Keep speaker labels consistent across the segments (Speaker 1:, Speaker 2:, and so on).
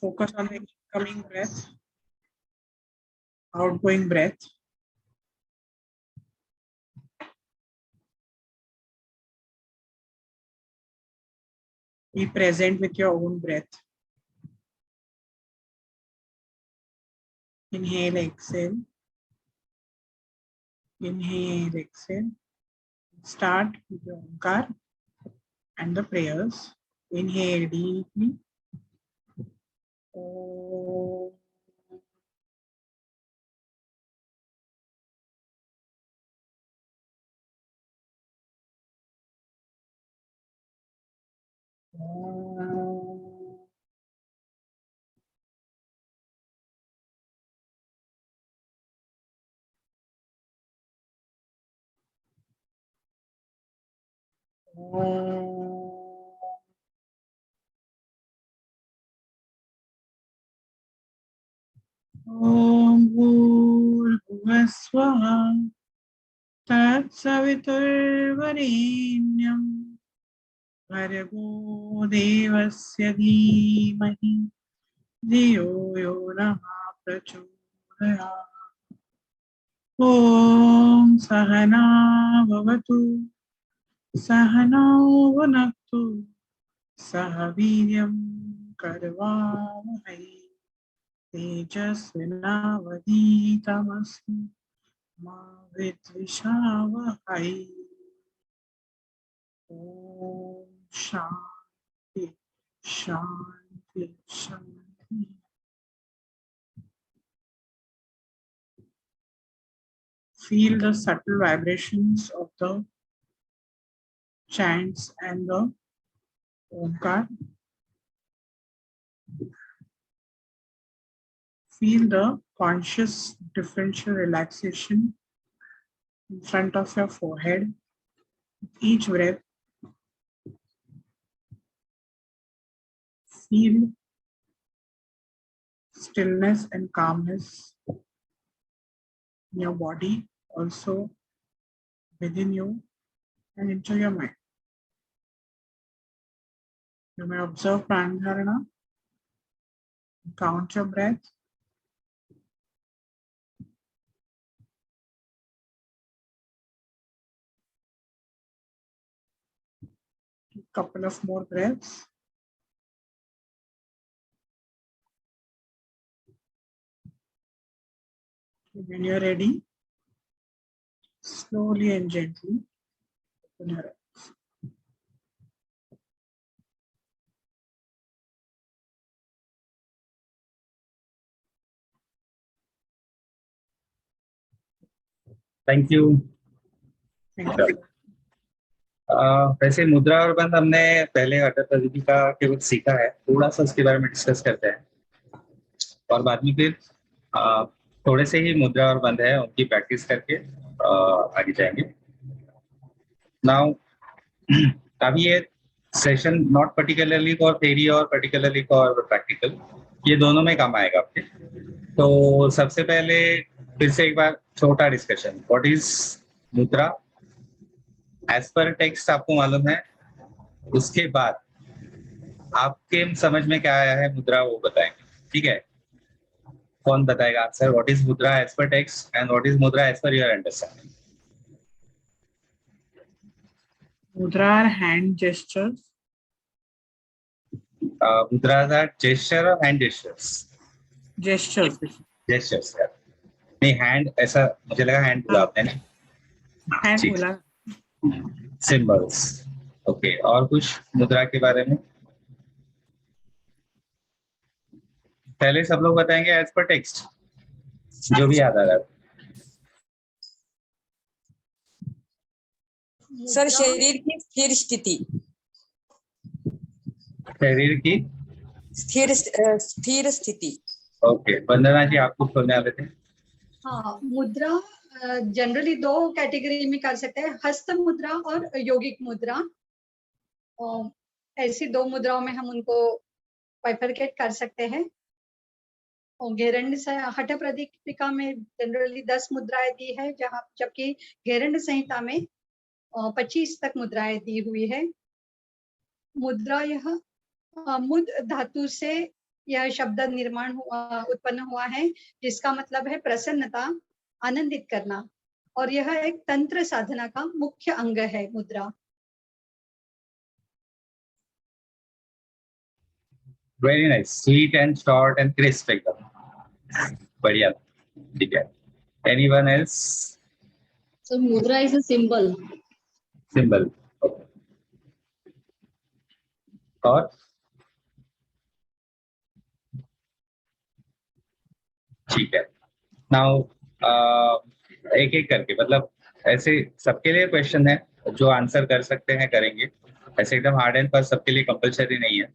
Speaker 1: focus on the incoming breath, outgoing breath. Be present with your own breath. Inhale, exhale. Inhale, exhale. Start with the Omkar and the prayers. Inhale deeply. Om. Om. Om Bhurvasvaha Tatsaviturvarenyam Bhargo Devasya Dhimahi Dhiyo Yo Nah Prachodayat. Om Sahana Bhavatu Sahanau Bhunaktu Sahaviryam Karvavahai Tejasvinavadhitamasmi Ma Vidvishavahai. Om Shanti Shanti Shanti. Feel the subtle vibrations of the chants and the Omkar. Feel the conscious differential relaxation in front of your forehead. Each breath, feel stillness and calmness in your body, also within you and into your mind. You may observe Pranadharana, count your breath. A couple of more breaths. When you're ready, slowly and gently open your eyes.
Speaker 2: Thank you.
Speaker 1: Thank you.
Speaker 2: वैसे मुद्रा और बंध हमने पहले अटल प्रदीपी का केवल सीखा है, थोड़ा सा उसके बारे में डिस्कस करते हैं और बाद में फिर थोड़े से ही मुद्रा और बंध है उनकी प्रैक्टिस करके आगे जाएंगे। नाउ अभी ये session not particularly for theory और पर्टिकुलरली फॉर प्रैक्टिकल, ये दोनों में काम आएगा आपके। तो सबसे पहले फिर से एक बार छोटा discussion, what is mudra as per text आपको मालूम है, उसके बाद आपके समझ में क्या आया है मुद्रा वो बताएंगे, ठीक है? कौन बताएगा answer, what is mudra as per text and what is mudra as per your understanding?
Speaker 1: Mudra are hand gestures.
Speaker 2: Mudras are gesture or hand gestures?
Speaker 1: Gestures.
Speaker 2: Gestures, यार। नहीं हैंड, ऐसा मुझे लगा हैंड बोला आपने ना।
Speaker 1: Hand बोला।
Speaker 2: Symbols, okay. और कुछ मुद्रा के बारे में पहले सब लोग बताएंगे एज पर टेक्स्ट, जो भी याद आ रहा है।
Speaker 3: सर शरीर की स्थिर स्थिति।
Speaker 2: शरीर की
Speaker 3: स्थिर स्थिति।
Speaker 2: ओके, वंदना जी आप कुछ बोलने वाले थे?
Speaker 4: हाँ, मुद्रा जनरली दो कैटेगरी में कर सकते हैं, हस्त मुद्रा और योगिक मुद्रा। ऐसी दो मुद्राओं में हम उनको बाइफरकेट कर सकते हैं। और घेरंड से हठ प्रदीपिका में जनरली 10 मुद्राएं दी है, जहाँ जबकि घेरंड संहिता में 25 तक मुद्राएं दी हुई है। मुद्रा यह मुद धातु से यह शब्द निर्माण उत्पन्न हुआ है, जिसका मतलब है प्रसन्नता, आनंदित करना, और यह एक तंत्र साधना का मुख्य अंग है मुद्रा।
Speaker 2: Very nice, sweet and short and crisp एकदम बढ़िया, ठीक है। Anyone else?
Speaker 5: So mudra is a symbol.
Speaker 2: Symbol, और ठीक है। नाउ एक एक करके, मतलब ऐसे सबके लिए क्वेश्चन है, जो आंसर कर सकते हैं करेंगे, ऐसे एकदम हार्ड एंड फास्ट सबके लिए कंपलसरी नहीं है।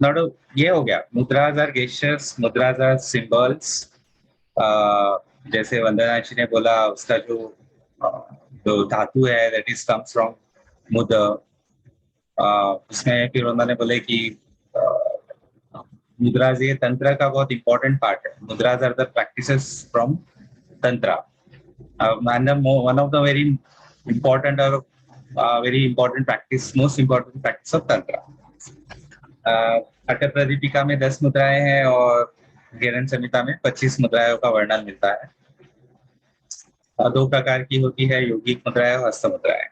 Speaker 2: नॉट, ये हो गया mudras are gestures, mudras are symbols. जैसे वंदना जी ने बोला, उसका जो धातु है दैट इज कम्स फ्रॉम मुद्र। उसमें फिर उन्होंने बोले कि मुद्राज ये तंत्र का बहुत इंपॉर्टेंट पार्ट है। मुद्राज आर द प्रैक्टिसेस फ्रॉम तंत्र, one of the very important or very important practice, most important practice of tantra. अट प्रदीपिका में 10 मुद्राएं हैं और घेरन संहिता में 25 मुद्राओं का वर्णन मिलता है। दो प्रकार की होती है, योगिक मुद्राएं और हस्त मुद्राएं,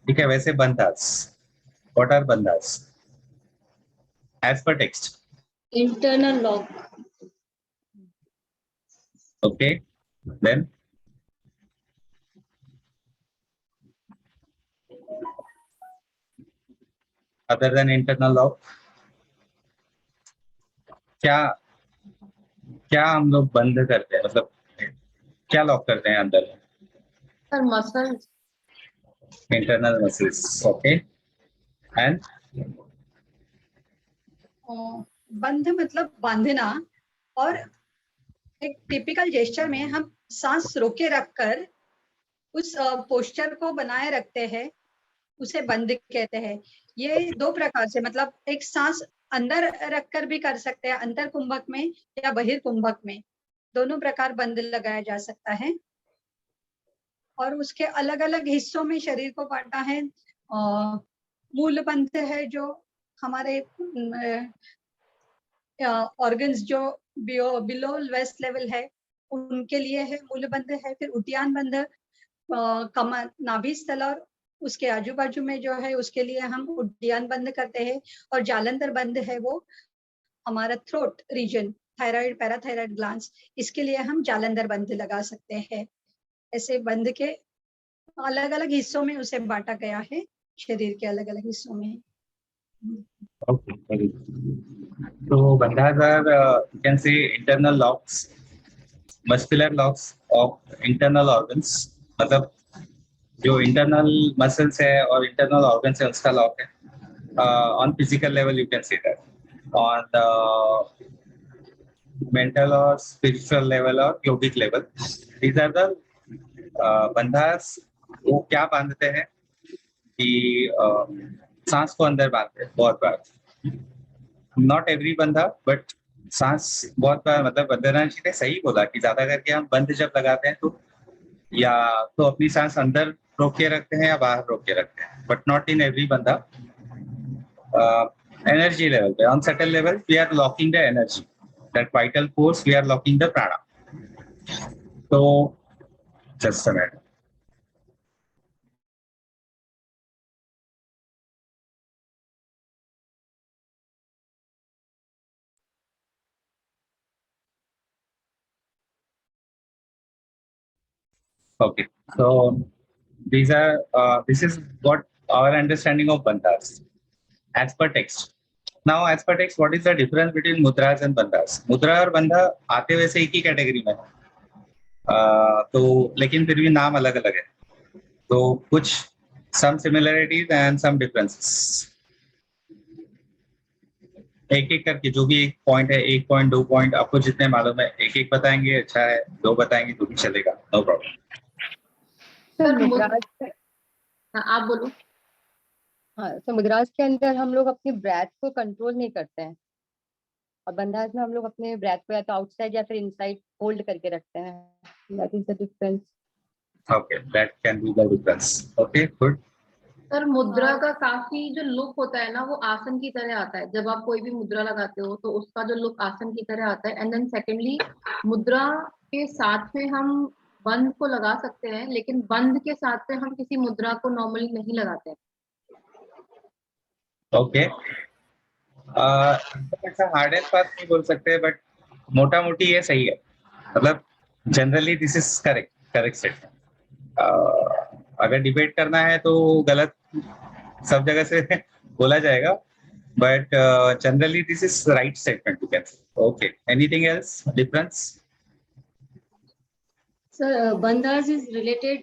Speaker 2: ठीक है। वैसे bandhas, what are bandhas as per text?
Speaker 5: Internal lock.
Speaker 2: Okay, then other than internal lock, क्या क्या हम लोग बंद करते हैं, मतलब क्या लॉक करते हैं अंदर?
Speaker 5: Sir, muscles.
Speaker 2: Internal muscles, okay. And
Speaker 4: बंध मतलब बांधना, और एक टिपिकल जेस्चर में हम सांस रोके रखकर उस पोस्चर को बनाए रखते हैं, उसे बंध कहते हैं। ये दो प्रकार से, मतलब एक सांस अंदर रखकर भी कर सकते हैं, अंतर कुंभक में या बहिर्कुंभक में, दोनों प्रकार बंध लगाया जा सकता है। और उसके अलग अलग हिस्सों में शरीर को बांटा है। मूल बंध है जो हमारे ऑर्गन्स जो बिलो वेस्ट लेवल है उनके लिए है, मूल बंध है। फिर उद्यान बंध कमर, नाभि स्थल और उसके आजू बाजू में जो है उसके लिए हम उद्यान बंद करते हैं। और जालंधर बंद है वो हमारा throat region, thyroid parathyroid glands, इसके लिए हम जालंधर बंद लगा सकते हैं। ऐसे बंद के अलग अलग हिस्सों में उसे बांटा गया है, शरीर के अलग अलग हिस्सों में।
Speaker 2: okay, very good. So bandhas are you can say internal locks, muscular locks of internal organs, मतलब जो इंटरनल मसल्स है और इंटरनल ऑर्गन्स है उसका लॉक है। On physical level you can say that, on mental और स्पिरिचुअल लेवल और योगिक level, these are the bandhas. वो क्या बांधते हैं कि सांस को अंदर बांधते हैं बहुत बार, नॉट एवरी बंधा बट सांस बहुत बार, मतलब वंदना जी ने सही बोला कि ज्यादा करके हम बंध जब लगाते हैं तो या तो अपनी सांस अंदर रोक के रखते हैं या बाहर रोक के रखते हैं, but not in every bandha. Energy level पे, on subtle level we are locking the energy, that vital force, we are locking the prana. तो just a minute, okay, so these are this is what our understanding of bandhas as per text. Now as per text, what is the difference between mudras and bandhas? मुद्रा और बंधा आते वैसे एक ही category में, तो लेकिन फिर भी नाम अलग अलग है, तो कुछ some similarities and some differences। एक एक करके जो भी एक पॉइंट है, एक पॉइंट, दो पॉइंट, आपको जितने मालूम है एक एक बताएंगे, अच्छा है, दो बताएंगे तो भी चलेगा, नो प्रॉब्लम।
Speaker 5: Sir,
Speaker 6: मुद्राज के-
Speaker 5: हाँ, आप बोलो।
Speaker 6: हाँ, तो मुद्राज के अंदर हम लोग अपनी ब्रेथ को कंट्रोल नहीं करते हैं, और बंधाज में हम लोग अपने ब्रेथ को या तो आउटसाइड या फिर इनसाइड होल्ड करके रखते हैं। That is the difference.
Speaker 2: Okay, that can be the difference. Okay, good.
Speaker 5: Sir मुद्रा का काफी जो लुक होता है ना वो आसन की तरह आता है, जब आप कोई भी मुद्रा लगाते हो तो उसका जो लुक आसन की तरह आता है। एंड देन सेकेंडली, मुद्रा के साथ में हम बंद को लगा सकते हैं, लेकिन बंद के साथ में हम किसी मुद्रा को नॉर्मली नहीं लगाते हैं।
Speaker 2: ओके, ऐसा हार्ड एंड फास्ट नहीं बोल सकते, बट मोटा मोटी ये सही है, मतलब generally this is correct, correct set. अगर डिबेट करना है तो गलत सब जगह से बोला जाएगा, but generally this is right statement you can say. Okay, anything else difference?
Speaker 7: Sir bandhas is related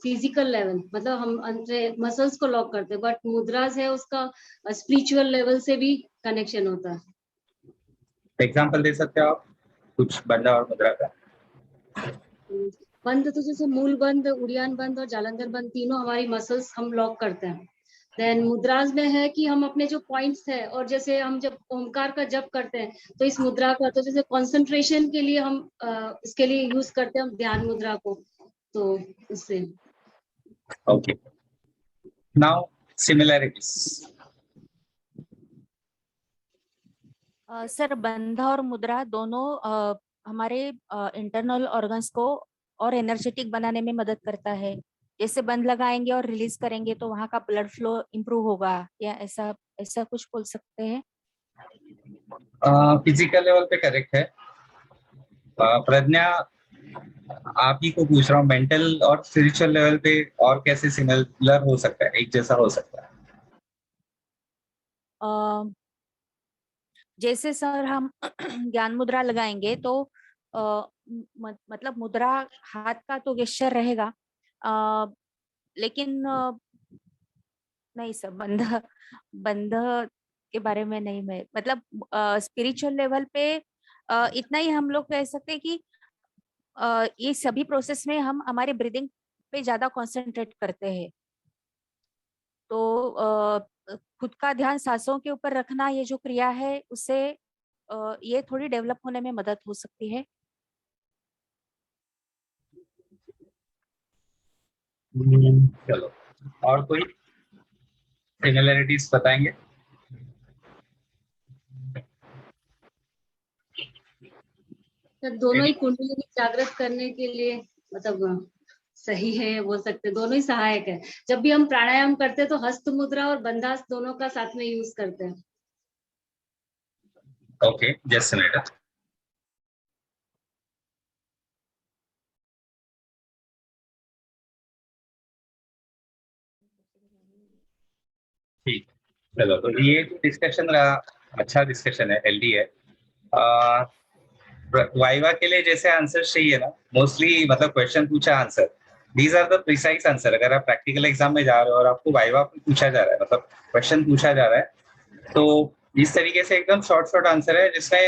Speaker 7: physical level, मतलब हम मसल्स को लॉक करते हैं, बट मुद्रास है उसका स्पिरिचुअल लेवल से भी कनेक्शन होता है।
Speaker 2: एग्जांपल दे सकते हो आप कुछ बंधा और मुद्रा का?
Speaker 7: बंद तो जैसे मूल बंद, उड़ियान बंद और जालंधर बंद, तीनों हमारी मसल्स हम लॉक करते हैं। देन मुद्रास में है कि हम अपने जो पॉइंट्स है, और जैसे हम जब ओमकार का जप करते हैं तो इस मुद्रा का, तो जैसे कंसंट्रेशन के लिए हम इसके लिए यूज करते हैं हम ध्यान मुद्रा को, तो उससे।
Speaker 2: Okay, now similarities.
Speaker 8: सर बंधा और मुद्रा दोनों हमारे इंटरनल ऑर्गन्स को और एनर्जेटिक बनाने में मदद करता है। जैसे बंद लगाएंगे और रिलीज करेंगे तो वहां का ब्लड फ्लो इम्प्रूव होगा, या ऐसा ऐसा कुछ बोल सकते हैं?
Speaker 2: फिजिकल लेवल पे करेक्ट है। प्रज्ञा, आप ही को पूछ रहा हूँ, मेंटल और स्पिरिचुअल लेवल पे और कैसे सिमिलर हो सकता है, एक जैसा हो सकता है?
Speaker 8: जैसे सर हम ज्ञान मुद्रा लगाएंगे तो मतलब मुद्रा हाथ का तो गेस्चर रहेगा, लेकिन नहीं सर, बंध बंध के बारे में नहीं, मैं मतलब स्पिरिचुअल लेवल पे इतना ही हम लोग कह सकते हैं कि ये सभी प्रोसेस में हम हमारे ब्रीदिंग पे ज्यादा कंसंट्रेट करते हैं, तो खुद का ध्यान सांसों के ऊपर रखना, ये जो क्रिया है उससे ये थोड़ी डेवलप होने में मदद हो सकती है।
Speaker 2: चलो, और कोई सिमिलैरिटीज बताएंगे?
Speaker 7: सर दोनों ही कुंडली जागृत करने के लिए मतलब सही है, बोल सकते हैं, दोनों ही सहायक है। जब भी हम प्राणायाम करते हैं तो हस्त मुद्रा और बंधास दोनों का साथ में यूज करते हैं।
Speaker 2: Okay, just a minute. ठीक, चलो, तो ये डिस्कशन रहा, अच्छा डिस्कशन है, हेल्दी है। वाइवा के लिए जैसे आंसर चाहिए ना, मोस्टली मतलब क्वेश्चन पूछा answer, these are the precise answer. अगर आप प्रैक्टिकल एग्जाम में जा रहे हो और आपको वाइवा पूछा जा रहा है, मतलब क्वेश्चन पूछा जा रहा है, तो इस तरीके से एकदम शॉर्ट शॉर्ट आंसर है जिसमें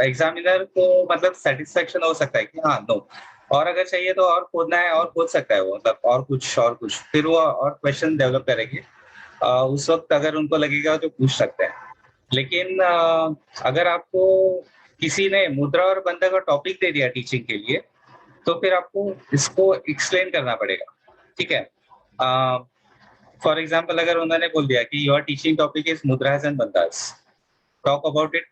Speaker 2: एग्जामिनर को मतलब सेटिस्फेक्शन हो सकता है कि हाँ नो, और अगर चाहिए तो और खोदना है और खोद सकता है वो, मतलब और कुछ, फिर वो और क्वेश्चन डेवलप करेंगे। उस वक्त अगर उनको लगेगा तो पूछ सकते हैं। लेकिन अगर आपको किसी ने मुद्रा और बंधा का टॉपिक दे दिया टीचिंग के लिए, तो फिर आपको इसको एक्सप्लेन करना पड़ेगा, ठीक है? फॉर एग्जाम्पल, अगर उन्होंने बोल दिया कि your teaching topic is mudras and bandhas, talk about it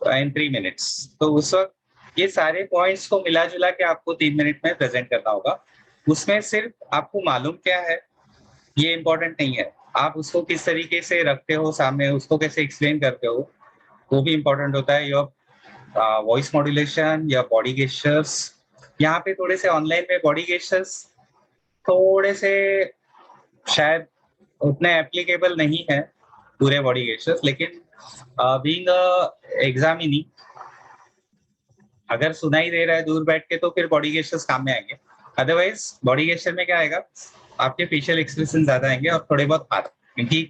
Speaker 2: in 3 minutes, तो उस वक्त ये सारे पॉइंट्स को मिला जुला के आपको 3 मिनट में प्रेजेंट करना होगा। उसमें सिर्फ आपको मालूम क्या है ये इम्पोर्टेंट नहीं है, आप उसको किस तरीके से रखते हो सामने, उसको कैसे एक्सप्लेन करते हो वो भी इम्पोर्टेंट होता है। योर वॉइस मॉड्यूलेशन या बॉडी गेस्चर्स, यहाँ पे थोड़े से ऑनलाइन में बॉडी गेस्चर्स थोड़े से शायद उतने एप्लीकेबल नहीं है पूरे बॉडी गेस्चर्स, लेकिन बीइंग एग्जामिनी अगर सुनाई दे रहा है दूर बैठ के तो फिर बॉडी गेस्चर्स काम में आएंगे। अदरवाइज बॉडी गेस्चर में क्या आएगा, आपके फेशियल एक्सप्रेशन ज्यादा आएंगे और थोड़े बहुत हाथ, क्योंकि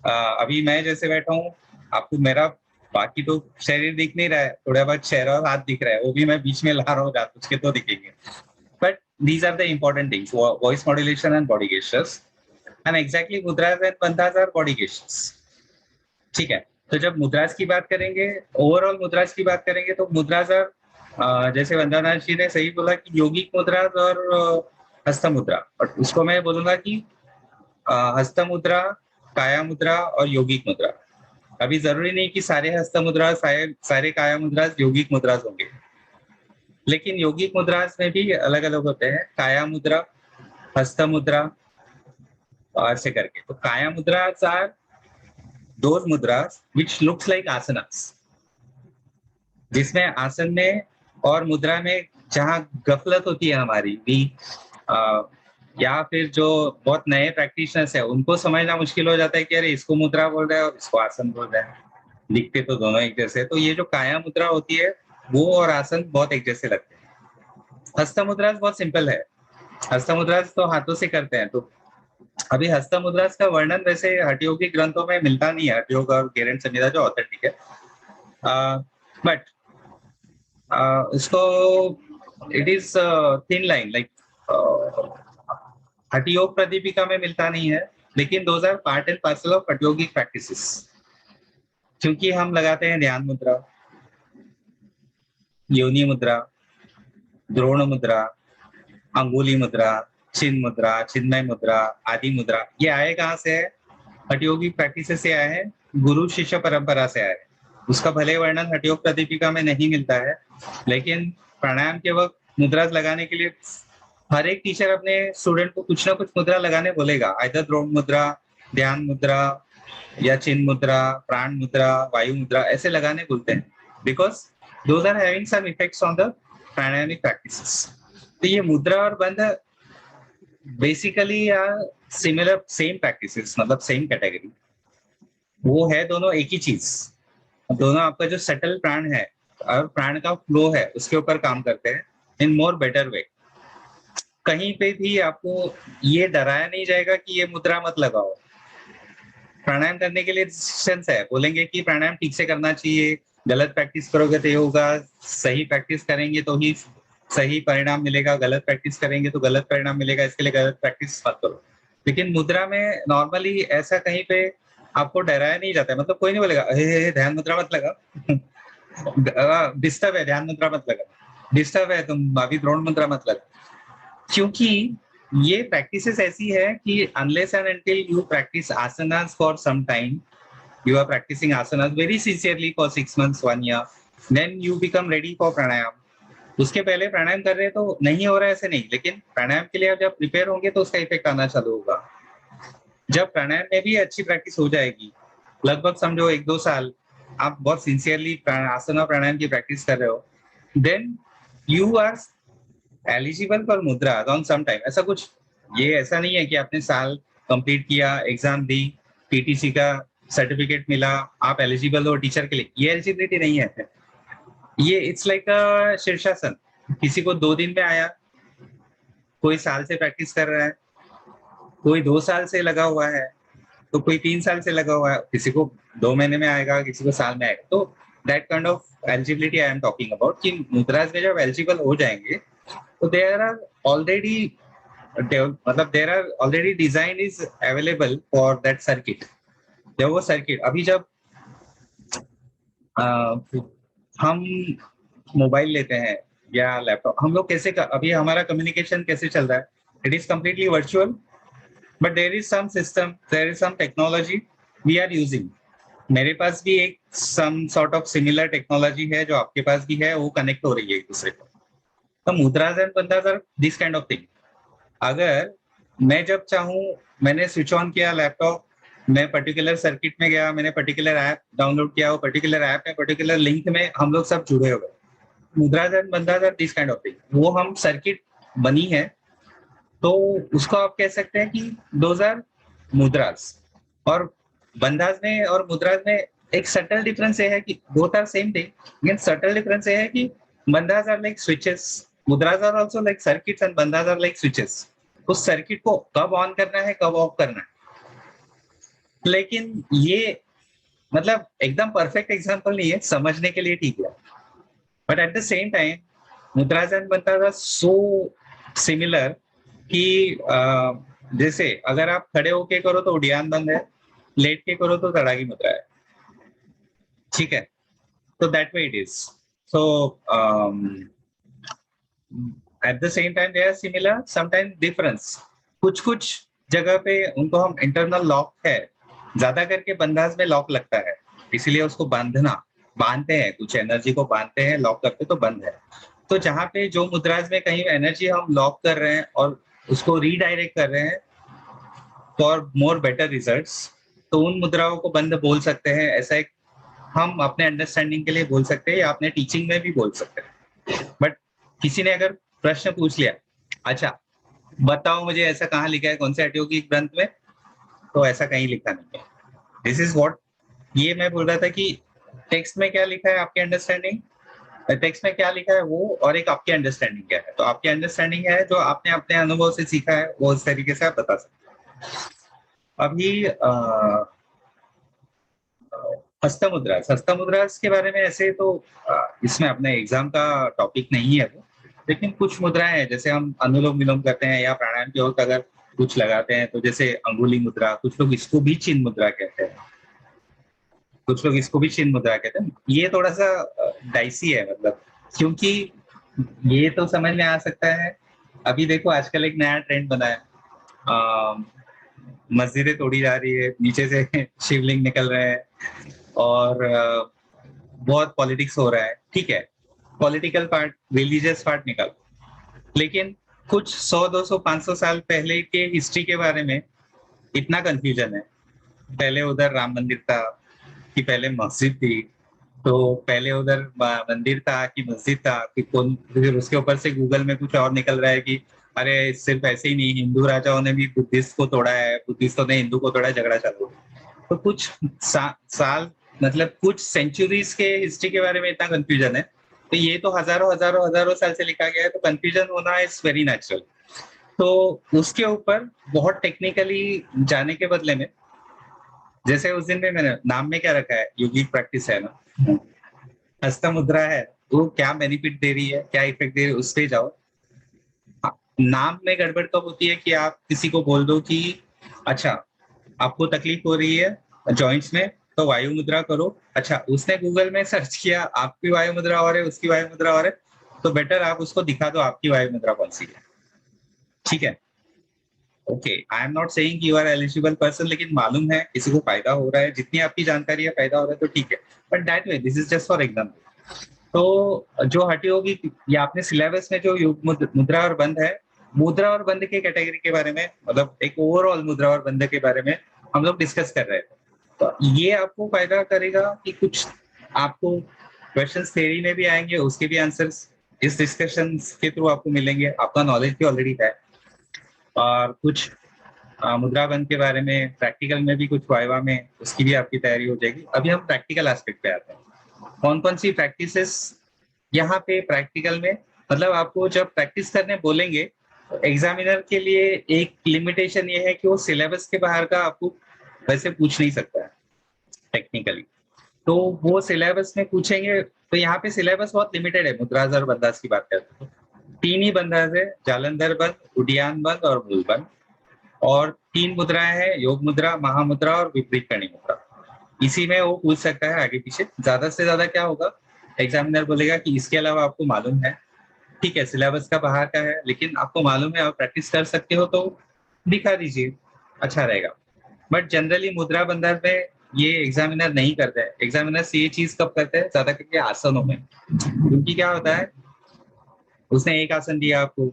Speaker 2: अभी मैं जैसे बैठा हूँ, आपको मेरा बाकी तो शरीर दिख नहीं रहा है, थोड़ा बहुत चेहरा और हाथ दिख रहा है, वो भी मैं बीच में ला रहा हूँ जान के तो दिखेंगे। But these are the important things, voice modulation and body gestures, and exactly mudras and bandhas are body gestures, ठीक है? तो जब मुद्रास की बात करेंगे, ओवरऑल मुद्रास की बात करेंगे, तो मुद्रास आर जैसे वंदना जी ने सही बोला कि योगिक मुद्रास और हस्त मुद्रा, और उसको मैं बोलूंगा कि हस्त मुद्रा, काया मुद्रा और यौगिक मुद्रा। अभी जरूरी नहीं कि सारे हस्त मुद्रा, सारे काया मुद्रा यौगिक मुद्रा होंगे, लेकिन यौगिक मुद्रा में भी अलग अलग होते हैं, काया मुद्रा, हस्त मुद्रा और ऐसे करके। तो काया मुद्रा are those mudras which looks like asanas, जिसमें आसन में और मुद्रा में जहाँ गफलत होती है हमारी भी, या फिर जो बहुत नए प्रैक्टिशनर्स है उनको समझना मुश्किल हो जाता है कि अरे इसको मुद्रा बोल रहा है और इसको आसन बोल रहा है, दिखते तो दोनों एक जैसे। तो ये जो काया मुद्रा होती है वो और आसन बहुत एक जैसे लगते हैं। हस्त मुद्रा बहुत सिंपल है, हस्त मुद्रा तो हाथों से करते हैं। तो अभी हस्त मुद्रा का वर्णन वैसे हठयोगी ग्रंथों में मिलता नहीं है, हठयोग और गेरंड संहिता जो ऑथेंटिक है, बट इसको it is thin line, like Hatha Yoga Pradipika में मिलता नहीं है, लेकिन those are part and parcel of hathayogic practices. क्योंकि हम लगाते हैं ध्यान मुद्रा, योनि मुद्रा, द्रोण मुद्रा, अंगुली मुद्रा, चिन्ह मुद्रा, चिन्मय मुद्रा, आदि मुद्रा, ये आए कहाँ से है? हठयोगिक प्रैक्टिसेस से आए हैं, गुरु शिष्य परंपरा से आए हैं। उसका भले वर्णन हठयोग प्रदीपिका में नहीं मिलता है, लेकिन प्राणायाम के वक्त मुद्रा लगाने के लिए हर एक टीचर अपने स्टूडेंट को कुछ ना कुछ मुद्रा लगाने बोलेगा, आइदर द्रोण मुद्रा, ध्यान मुद्रा या चिन्ह मुद्रा, प्राण मुद्रा, वायु मुद्रा, ऐसे लगाने बोलते हैं, because those are having some effects on the pranayamic practices. तो ये मुद्रा और बंध बेसिकली सिमिलर, सेम प्रैक्टिसेस, मतलब सेम कैटेगरी। वो है दोनों एक ही चीज, दोनों आपका जो सटल प्राण है और प्राण का फ्लो है उसके ऊपर काम करते हैं इन मोर बेटर वे। कहीं पे भी आपको ये डराया नहीं जाएगा कि ये मुद्रा मत लगाओ। प्राणायाम करने के लिए रेजिस्टेंस है, बोलेंगे कि प्राणायाम ठीक से करना चाहिए, गलत प्रैक्टिस करोगे तो ये होगा, सही प्रैक्टिस करेंगे तो ही सही परिणाम मिलेगा, गलत प्रैक्टिस करेंगे तो गलत परिणाम मिलेगा, इसके लिए गलत प्रैक्टिस मत करो। लेकिन मुद्रा में नॉर्मली ऐसा कहीं पे आपको डराया नहीं जाता है, मतलब कोई नहीं बोलेगा ध्यान मुद्रा मत लगा, डिस्टर्ब है ध्यान मुद्रा मत लगा, डिस्टर्ब है तुम अभी द्रोण मुद्रा मत लगा। क्योंकि ये प्रैक्टिसेस ऐसी है कि unless and until you practice asanas for some time, you are practicing asanas very sincerely for 6 months, 1 year, then you become ready for pranayam. उसके पहले प्राणायाम कर रहे हैं तो नहीं हो रहा है ऐसे नहीं, लेकिन प्राणायाम के लिए आप जब प्रिपेयर होंगे तो उसका इफेक्ट आना चालू होगा। जब प्राणायाम में भी अच्छी प्रैक्टिस हो जाएगी, लगभग समझो 1-2 साल आप बहुत सिंसियरली आसन प्राणायाम की प्रैक्टिस कर रहे हो, then you are eligible for mudra on some time. ऐसा कुछ ये ऐसा नहीं है कि आपने साल कंप्लीट किया, एग्जाम दी, पीटीसी का सर्टिफिकेट मिला, आप एलिजिबल हो टीचर के लिए, ये एलिजिबिलिटी नहीं है। ये इट्स लाइक अ शीर्षासन, किसी को 2 दिन में आया, कोई साल से प्रैक्टिस कर रहा है, कोई 2 साल से लगा हुआ है, तो कोई 3 साल से लगा हुआ है, किसी को 2 महीने में आएगा, किसी को साल में आएगा। तो that kind of eligibility I am talking about, कि मुद्राज में जब एलिजिबल हो जाएंगे तो देयर आर ऑलरेडी, मतलब there are already design is available for that circuit. जब वो सर्किट, अभी जब हम मोबाइल लेते हैं या लैपटॉप, हम लोग कैसे अभी हमारा कम्युनिकेशन कैसे चल रहा है, it is completely virtual, but there is some system, there is some technology we are using. मेरे पास भी एक some sort of similar technology है जो आपके पास भी है, वो कनेक्ट हो रही है एक दूसरे को। तो mudras and bandhas are this kind of thing. अगर मैं जब चाहूँ, मैंने स्विच ऑन किया लैपटॉप, मैं पर्टिकुलर सर्किट में गया, मैंने पर्टिकुलर ऐप डाउनलोड किया, वो पर्टिकुलर ऐप में पर्टिकुलर लिंक में हम लोग सब जुड़े हो गए। Mudras and bandhas are this kind of thing. वो हम सर्किट बनी है तो उसको आप कह सकते हैं कि दोज आर मुद्राज। और बंधाज में और मुद्राज में एक सटल डिफरेंस ये है कि बोथ आर सेम थिंग, लेकिन सटल डिफरेंस ये है कि bandhas are like switches, mudras are also like circuits and bandhas are like switches. उस सर्किट को कब ऑन करना है, कब ऑफ करना है। लेकिन ये मतलब एकदम परफेक्ट एग्जांपल नहीं है, समझने के लिए ठीक है, but at the same time mudras and bandhas are so similar कि जैसे अगर आप खड़े होके करो तो उडियान बंद है, लेट के करो तो तड़ागी मुद्रा है, ठीक है। तो that way it is. So at the same time they are similar, sometimes difference, कुछ जगह पे उनको हम इंटरनल लॉक है, ज्यादा करके बंधाज में लॉक लगता है, इसीलिए उसको बांधते हैं, कुछ एनर्जी को बांधते हैं, लॉक करते तो बंद है। तो जहाँ पे जो मुद्राज में कहीं एनर्जी हम लॉक कर रहे हैं और उसको रीडायरेक्ट कर रहे हैं फॉर मोर बेटर रिजल्ट्स, तो उन मुद्राओं को बंद बोल सकते हैं। ऐसा एक हम अपने अंडरस्टैंडिंग के लिए बोल सकते हैं या अपने टीचिंग में भी बोल सकते हैं। बट किसी ने अगर प्रश्न पूछ लिया, अच्छा बताओ मुझे ऐसा कहाँ लिखा है कौन से औद्योगिक ग्रंथ में, तो ऐसा कहीं लिखा नहीं है। दिस इज व्हाट, ये मैं बोल रहा था कि टेक्स्ट में क्या लिखा है आपके अंडरस्टैंडिंग, टेक्स्ट में क्या लिखा है वो, और एक आपकी अंडरस्टैंडिंग क्या है। तो आपकी अंडरस्टैंडिंग है जो आपने अपने अनुभव से सीखा है, वो उस तरीके से आप बता सकते हैं। अभी हस्तमुद्रास के बारे में ऐसे तो इसमें अपने एग्जाम का टॉपिक नहीं है वो, लेकिन कुछ मुद्राएं हैं जैसे हम अनुलोम विलोम करते हैं या प्राणायाम के वक्त अगर कुछ लगाते हैं, तो जैसे अंगुली मुद्रा, कुछ लोग इसको भी चिन्ह मुद्रा कहते हैं, कुछ लोग इसको भी चिन्ह मुद्रा कहते हैं। ये थोड़ा सा डाइसी है, मतलब क्योंकि ये तो समझ में आ सकता है। अभी देखो आजकल एक नया ट्रेंड बना है, मस्जिदें तोड़ी जा रही है, नीचे से शिवलिंग निकल रहे हैं और बहुत पॉलिटिक्स हो रहा है। ठीक है, पॉलिटिकल पार्ट, रिलीजियस पार्ट निकालो, लेकिन कुछ 100, 200, 500 साल पहले के हिस्ट्री के बारे में इतना कंफ्यूजन है। पहले उधर राम मंदिर था कि पहले मस्जिद थी, तो पहले उधर मंदिर था कि मस्जिद था कि कौन, फिर उसके ऊपर से गूगल में कुछ और निकल रहा है कि अरे सिर्फ ऐसे ही नहीं, हिंदू राजाओं ने भी बुद्धिस्ट को तोड़ा है, बुद्धिस्टों ने हिंदू को तोड़ा, झगड़ा चालू। तो कुछ साल मतलब कुछ सेंचुरीज के हिस्ट्री के बारे में इतना कंफ्यूजन है, तो ये तो हजारों साल से लिखा गया है, तो कंफ्यूजन होना इज वेरी नेचुरल। तो उसके ऊपर बहुत टेक्निकली जाने के बदले में, जैसे उस दिन में मैंने नाम में क्या रखा है, योगिक प्रैक्टिस है ना, हस्तमुद्रा है, वो क्या बेनिफिट दे रही है, क्या इफेक्ट दे रही है, उस पे जाओ। नाम में गड़बड़ कब होती है कि आप किसी को बोल दो कि अच्छा आपको तकलीफ हो रही है जॉइंट्स में, तो वायु मुद्रा करो। अच्छा उसने गूगल में सर्च किया, आपकी वायु मुद्रा और है, उसकी वायु मुद्रा और है, तो बेटर आप उसको दिखा दो आपकी वायु मुद्रा कौन सी है। ठीक है, okay, I am not saying you are eligible person, लेकिन मालूम है किसी को फायदा हो रहा है, जितनी आपकी जानकारी है फायदा हो रहा है तो ठीक है, but that way this is just for example. तो जो हटी होगी, या आपने सिलेबस में जो युग मुद्रा और बंध है, मुद्रा और बंध के कैटेगरी के बारे में, मतलब एक ओवरऑल मुद्रा और बंध के बारे में हम लोग डिस्कस कर रहे थे। तो ये आपको फायदा करेगा कि कुछ आपको क्वेश्चंस थ्योरी में भी आएंगे, उसके भी आंसर्स इस डिस्कशन के थ्रू आपको मिलेंगे, आपका नॉलेज भी ऑलरेडी है। और कुछ मुद्रा बंध के बारे में प्रैक्टिकल में भी कुछ वाइवा में उसकी भी आपकी तैयारी हो जाएगी। अभी हम प्रैक्टिकल एस्पेक्ट पे आते हैं, कौन कौन सी प्रैक्टिसेस यहाँ पे प्रैक्टिकल में, मतलब आपको जब प्रैक्टिस करने बोलेंगे तो एग्जामिनर के लिए एक लिमिटेशन ये है कि वो सिलेबस के बाहर का आपको वैसे पूछ नहीं सकता है टेक्निकली, तो वो सिलेबस में पूछेंगे। तो यहाँ पे सिलेबस बहुत लिमिटेड है। मुद्राज और बंधाज की बात करते हैं तो 3 ही बंधाज है, जालंधर बंध, उडियान बंध और मूल बंध, और 3 मुद्राएं हैं, योग मुद्रा, महामुद्रा और विपरीत करणी मुद्रा। इसी में वो पूछ सकता है आगे पीछे। ज्यादा से ज्यादा क्या होगा, एग्जामिनर बोलेगा कि इसके अलावा आपको मालूम है, ठीक है सिलेबस का बाहर का है लेकिन आपको मालूम है, आप प्रैक्टिस कर सकते हो तो दिखा दीजिए, अच्छा रहेगा। बट जनरली मुद्रा बंधन में ये एग्जामिनर नहीं करते हैं। एग्जामिनर ये चीज कब करते हैं, ज्यादा करके आसनों में, क्योंकि क्या होता है, उसने एक आसन दिया आपको,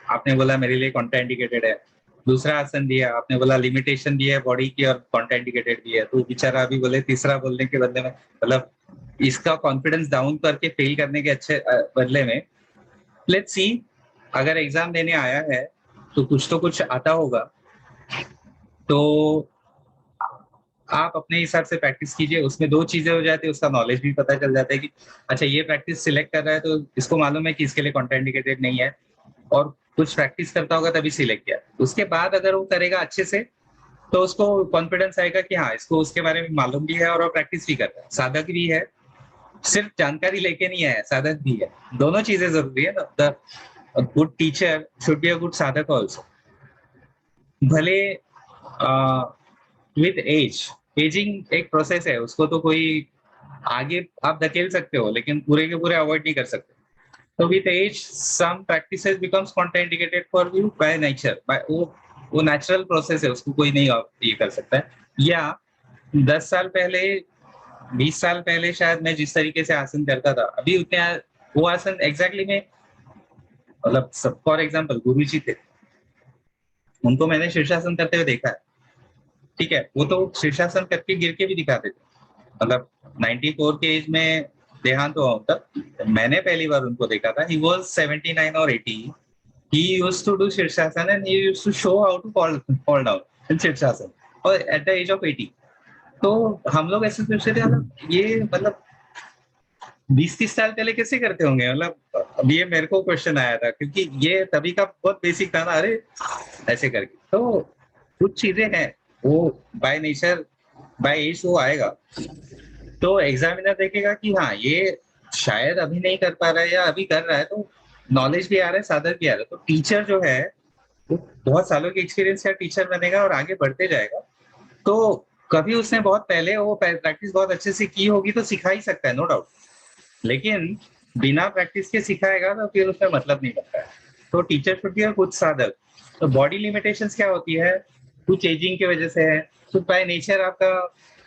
Speaker 2: आपने बोला मेरे लिए कॉन्ट्राइंडिकेटेड है, दूसरा आसन दिया, आपने बोला लिमिटेशन दी है बॉडी की और कॉन्ट्राइंडिकेटेड भी है, तो बेचारा अभी बोले तीसरा बोलने के बदले में, मतलब इसका कॉन्फिडेंस डाउन करके फेल करने के अच्छे बदले में, लेट्स सी, अगर एग्जाम देने आया है तो कुछ आता होगा, तो आप अपने हिसाब से प्रैक्टिस कीजिए। उसमें 2 चीजें हो जाती है, उसका नॉलेज भी पता चल जाता है कि अच्छा ये प्रैक्टिस सिलेक्ट कर रहा है तो इसको मालूम है कि इसके लिए कॉन्ट्राइंडिकेटेड नहीं है, और कुछ प्रैक्टिस करता होगा तभी सिलेक्ट किया। उसके बाद अगर वो करेगा अच्छे से तो उसको कॉन्फिडेंस आएगा कि हाँ इसको उसके बारे में मालूम भी है और वो प्रैक्टिस भी करता है, साधक भी है, सिर्फ जानकारी लेके नहीं है, साधक भी है। दोनों चीजें जरूरी है ना। The good teacher should be a good साधक ऑल्सो। भले विद एजिंग एक प्रोसेस है, उसको तो कोई आगे आप धकेल सकते हो लेकिन पूरे के पूरे अवॉइड नहीं कर सकते। तो with as some practices becomes contraindicated for you by nature, by वो वो नेचुरल प्रोसेस है, उसको कोई नहीं ये कर सकता है। या 10 साल पहले 20 साल पहले शायद मैं जिस तरीके से आसन करता था, अभी उतने वो आसन एग्जैक्टली में, मतलब फॉर एग्जाम्पल गुरु जी थे, उनको मैंने शीर्षासन करते हुए देखा है, ठीक है, वो तो शीर्षासन करके गिर के भी दिखाते थे, मतलब 94 के एज में देहांत हुआ उनका, मैंने पहली बार उनको देखा था, ही वाज 79 और 80, he used to do शीर्षासन and he used to show how to fall down in शीर्षासन, और at the age of 80। तो हम लोग ऐसे सोचते थे, मतलब ये मतलब 20-30 साल पहले कैसे करते होंगे, मतलब अब ये मेरे को क्वेश्चन आया था, क्योंकि ये तभी का बहुत बेसिक था ना, अरे ऐसे करके। तो कुछ चीजें हैं वो बाय नेचर बाय एज वो आएगा, तो एग्जामिनर देखेगा कि हाँ ये शायद अभी नहीं कर पा रहा है या अभी कर रहा है, तो नॉलेज भी आ रहा है, साधक भी आ रहा है, तो टीचर जो है वो बहुत सालों के एक्सपीरियंस का टीचर बनेगा और आगे बढ़ते जाएगा। तो कभी उसने बहुत पहले वो प्रैक्टिस बहुत अच्छे से की होगी तो सिखा ही सकता है, नो डाउट, लेकिन बिना प्रैक्टिस के सिखाएगा तो फिर उसमें मतलब नहीं बनता है। तो टीचर शुड बी कुछ साधक। तो बॉडी लिमिटेशंस क्या होती है, कुछ एजिंग की वजह से है, कुछ बाय नेचर आपका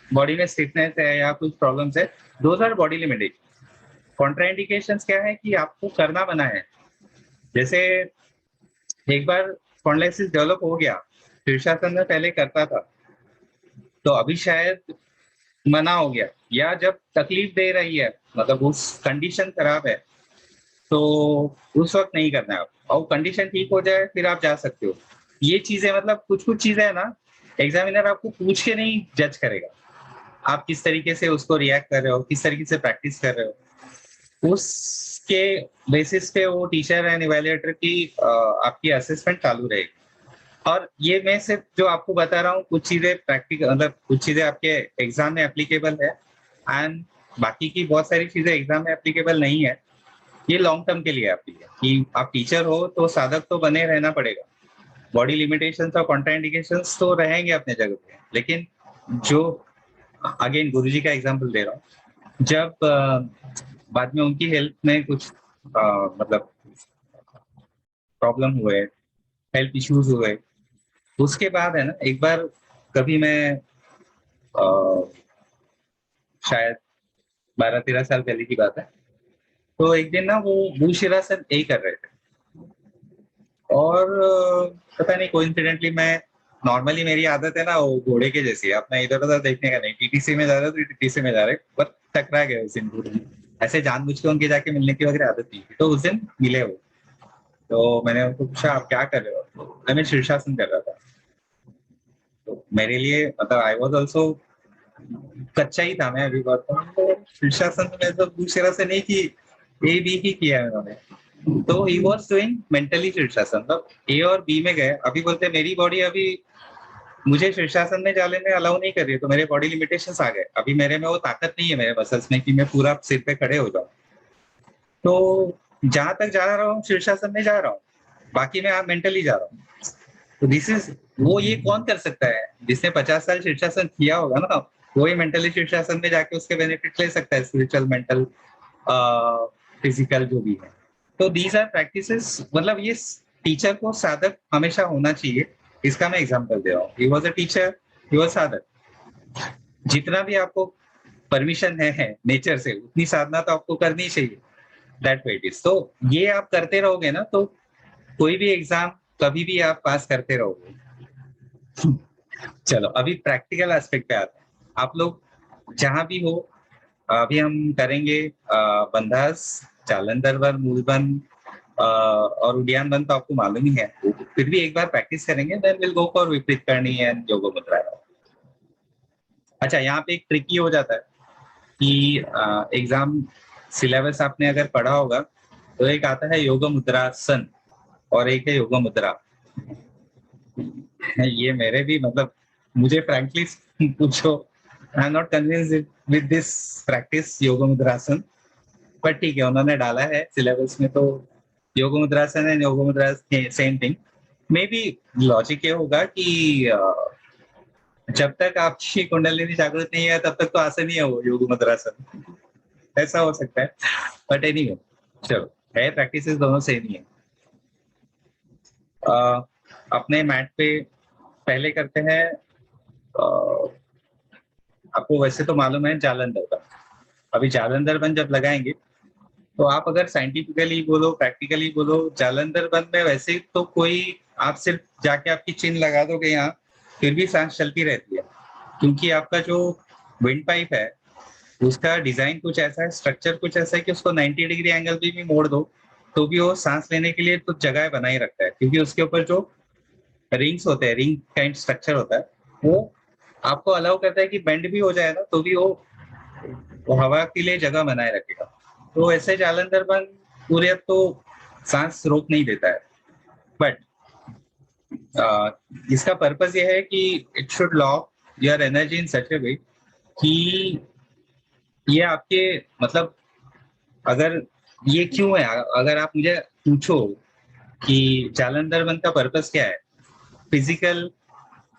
Speaker 2: बॉडी में स्टिफनेस है या कुछ प्रॉब्लम्स है, those our body limitation. Contraindications क्या है कि आपको करना बना है, जैसे एक बार स्पॉन्डिलोसिस डेवलप हो गया, शीर्षासन में पहले करता था, तो अभी शायद मना हो गया, या जब तकलीफ दे रही है, मतलब उस कंडीशन खराब है, तो उस वक्त नहीं करना है आप, और कंडीशन ठीक हो जाए फिर आप जा सकते हो। ये चीजें मतलब कुछ चीजें है ना, एग्जामिनर आपको पूछ के नहीं जज करेगा, आप किस तरीके से उसको रिएक्ट कर रहे हो, किस तरीके से प्रैक्टिस कर रहे हो, उसके बेसिस पे वो टीचर एंड इवैल्यूएटर की आपकी असेसमेंट चालू रहेगी। और ये मैं सिर्फ जो आपको बता रहा हूँ, कुछ चीजें प्रैक्टिकल, मतलब कुछ चीजें आपके एग्जाम में एप्लीकेबल है, एंड बाकी की बहुत सारी चीजें एग्जाम में एप्लीकेबल नहीं है। ये लॉन्ग टर्म के लिए आपके लिए, कि आप टीचर हो तो साधक तो बने रहना पड़ेगा, बॉडी लिमिटेशंस और कॉन्ट्राइंडिकेशंस तो रहेंगे अपने जगह पे, लेकिन जो अगेन गुरुजी का एग्जांपल दे रहा हूँ, जब बाद में उनकी हेल्थ में कुछ मतलब प्रॉब्लम हुए, हेल्थ इश्यूज हुए, उसके बाद है ना, एक बार कभी मैं शायद 12-13 साल पहले की बात है, तो एक दिन ना वो भूशिरासन यही कर रहे थे, और पता नहीं कोइंसिडेंटली मैं, नॉर्मली मेरी आदत है ना वो घोड़े के जैसी, अपना इधर उधर देखने का नहीं, टीटीसी में जा रहे तो टीटीसी में जा रहे, बस टकरा गए उस दिन, ऐसे जानबूझ के उनके जाके मिलने की वगैरह आदत नहीं थी, तो उस दिन मिले वो, तो मैंने उनको पूछा आप क्या कर रहे हो, तो मैं शीर्षासन कर रहा था। तो मेरे लिए मतलब आई वाज आल्सो कच्चा ही था, मैं अभी बात तो शीर्षासन में तो दूसरा से नहीं की, ए बी ही किया है उन्होंने, तो ही वाज डूइंग मेंटली शीर्षासन, मतलब ए और बी में गए, अभी बोलते मेरी बॉडी अभी मुझे शीर्षासन में जाने में अलाउ नहीं कर रही है, तो मेरे बॉडी लिमिटेशंस आ गए, अभी मेरे में वो ताकत नहीं है मेरे मसल्स में कि मैं पूरा सिर पे खड़े हो जाऊं, तो जहां तक जा रहा हूँ शीर्षासन में जा रहा हूँ, बाकी मैं आप मेंटली जा रहा हूँ। तो दिस इज वो, ये कौन कर सकता है जिसने 50 साल शीर्षासन किया होगा ना, वो ही मेंटली शीर्षासन में जाके उसके बेनिफिट ले सकता है, स्पिरिचुअल, मेंटल, फिजिकल जो भी है। तो दीज आर प्रैक्टिसेस, मतलब ये टीचर को साधक हमेशा होना चाहिए, इसका मैं एग्जांपल दे रहा हूँ, he was a teacher, he was साधक। जितना भी आपको परमिशन है नेचर से, उतनी साधना तो आपको करनी चाहिए, दैट वे इट इज। तो ये आप करते रहोगे ना, तो कोई भी एग्जाम कभी भी आप पास करते रहोगे। चलो अभी प्रैक्टिकल एस्पेक्ट पे आते हैं, आप लोग जहां भी हो, अभी हम करेंगे बंधास, जालंधर बंद, मूलबंद और उडियान बंद तो आपको मालूम ही है, फिर भी एक बार प्रैक्टिस करेंगे, देन विल गो फॉर विपरीत करनी एंड योग मुद्रा। अच्छा, यहाँ पे एक ट्रिकी हो जाता है कि एग्जाम सिलेबस आपने अगर पढ़ा होगा तो एक आता है योग मुद्रासन और एक है योग मुद्रा। ये मेरे भी मतलब, मुझे फ्रैंकली पूछो, आई am not convinced with this practice योग मुद्रासन, पर ठीक है उन्होंने डाला है सिलेबस में, तो योग मुद्रासन एंड योग मुद्रा same thing. May be logic ये होगा कि जब तक आपकी कुंडलिनी जागृत नहीं है तब तक तो आसन ही है वो योग मुद्रासन, ऐसा हो सकता है, बट एनीवे चलो, है प्रैक्टिसेस दोनों सेम ही है। अपने मैट पे पहले करते हैं आपको वैसे तो मालूम है जालंधर बंद। अभी जालंधर बंद जब लगाएंगे तो आप अगर साइंटिफिकली बोलो, प्रैक्टिकली बोलो, जालंधर बंद में वैसे तो कोई, आप सिर्फ जाके आपकी चिन्ह लगा दोगे यहाँ, फिर भी सांस चलती रहती है, क्योंकि आपका जो विंड पाइप है उसका डिजाइन कुछ ऐसा है, स्ट्रक्चर कुछ ऐसा है कि उसको 90 डिग्री एंगल पे भी मोड़ दो तो भी वो सांस लेने के लिए कुछ जगह बनाए रखता है, क्योंकि उसके ऊपर जो रिंग्स होते हैं, रिंग काइंड स्ट्रक्चर होता है, वो आपको अलाउ करता है कि बेंड भी हो जाए ना तो भी वो हवा के लिए जगह बनाए रखेगा। तो ऐसे जालंधर बंद पूरे अब तो सांस रोक नहीं देता है, बट इसका पर्पस ये है कि it should lock your energy in such a way कि ये आपके, मतलब अगर ये क्यों है, अगर आप मुझे पूछो कि जालंधर बंद का पर्पस क्या है, फिजिकल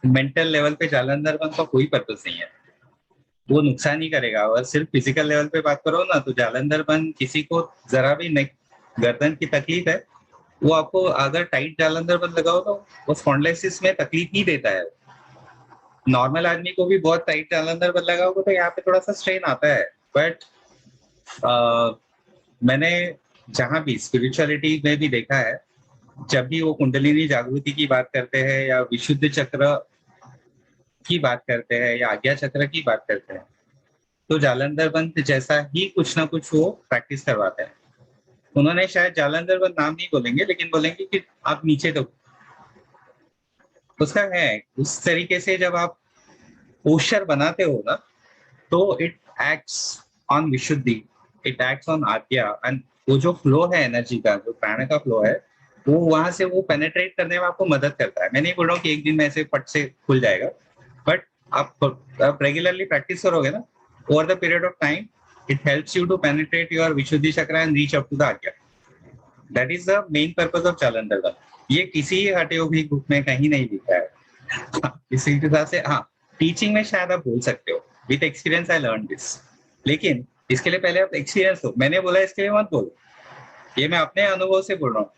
Speaker 2: मेंटल लेवल पे जालंधर बंद का कोई पर्पस नहीं है, वो नुकसान ही करेगा। और सिर्फ फिजिकल लेवल पे बात करो ना तो जालंधर बंद किसी को जरा भी गर्दन की तकलीफ है, वो आपको अगर टाइट जालंधर बंद लगाओ तो वो स्पॉन्डिलोसिस में तकलीफ ही देता है। नॉर्मल आदमी को भी बहुत टाइट जालंधर बंद लगाओगे तो यहाँ पे थोड़ा सा स्ट्रेन आता है, बट मैंने जहां भी स्पिरिचुअलिटी में भी देखा है, जब भी वो कुंडलिनी जागृति की बात करते हैं या विशुद्ध चक्र की बात करते हैं या आज्ञा चक्र की बात करते हैं, तो जालंधर बंद जैसा ही कुछ ना कुछ वो प्रैक्टिस करवाते हैं। उन्होंने शायद जालंधर बंद नाम नहीं बोलेंगे, लेकिन बोलेंगे कि आप नीचे दो, उसका है उस तरीके से जब आप पोस्चर बनाते हो ना तो it acts on Vishuddhi, it acts on Ajna, and वो जो फ्लो है एनर्जी का, जो प्राण का फ्लो है, वो वहां से वो पेनेट्रेट करने में आपको मदद करता है। मैं नहीं बोल रहा हूँ कि एक दिन में ऐसे पट से खुल जाएगा, बट आप रेगुलरली प्रैक्टिस करोगे ना, over the period of time it helps you to penetrate your Vishuddhi chakra and reach up to the Ajna. That is the main purpose of Jalandhar bandh. ये किसी हटे भी बुक में कहीं नहीं लिखा है। इसी हिसाब से हाँ, टीचिंग में शायद आप बोल सकते हो with experience I learn this, लेकिन इसके लिए पहले आप एक्सपीरियंस हो। मैंने बोला इसके लिए मत बोलो, ये मैं अपने अनुभव से बोल रहा हूँ।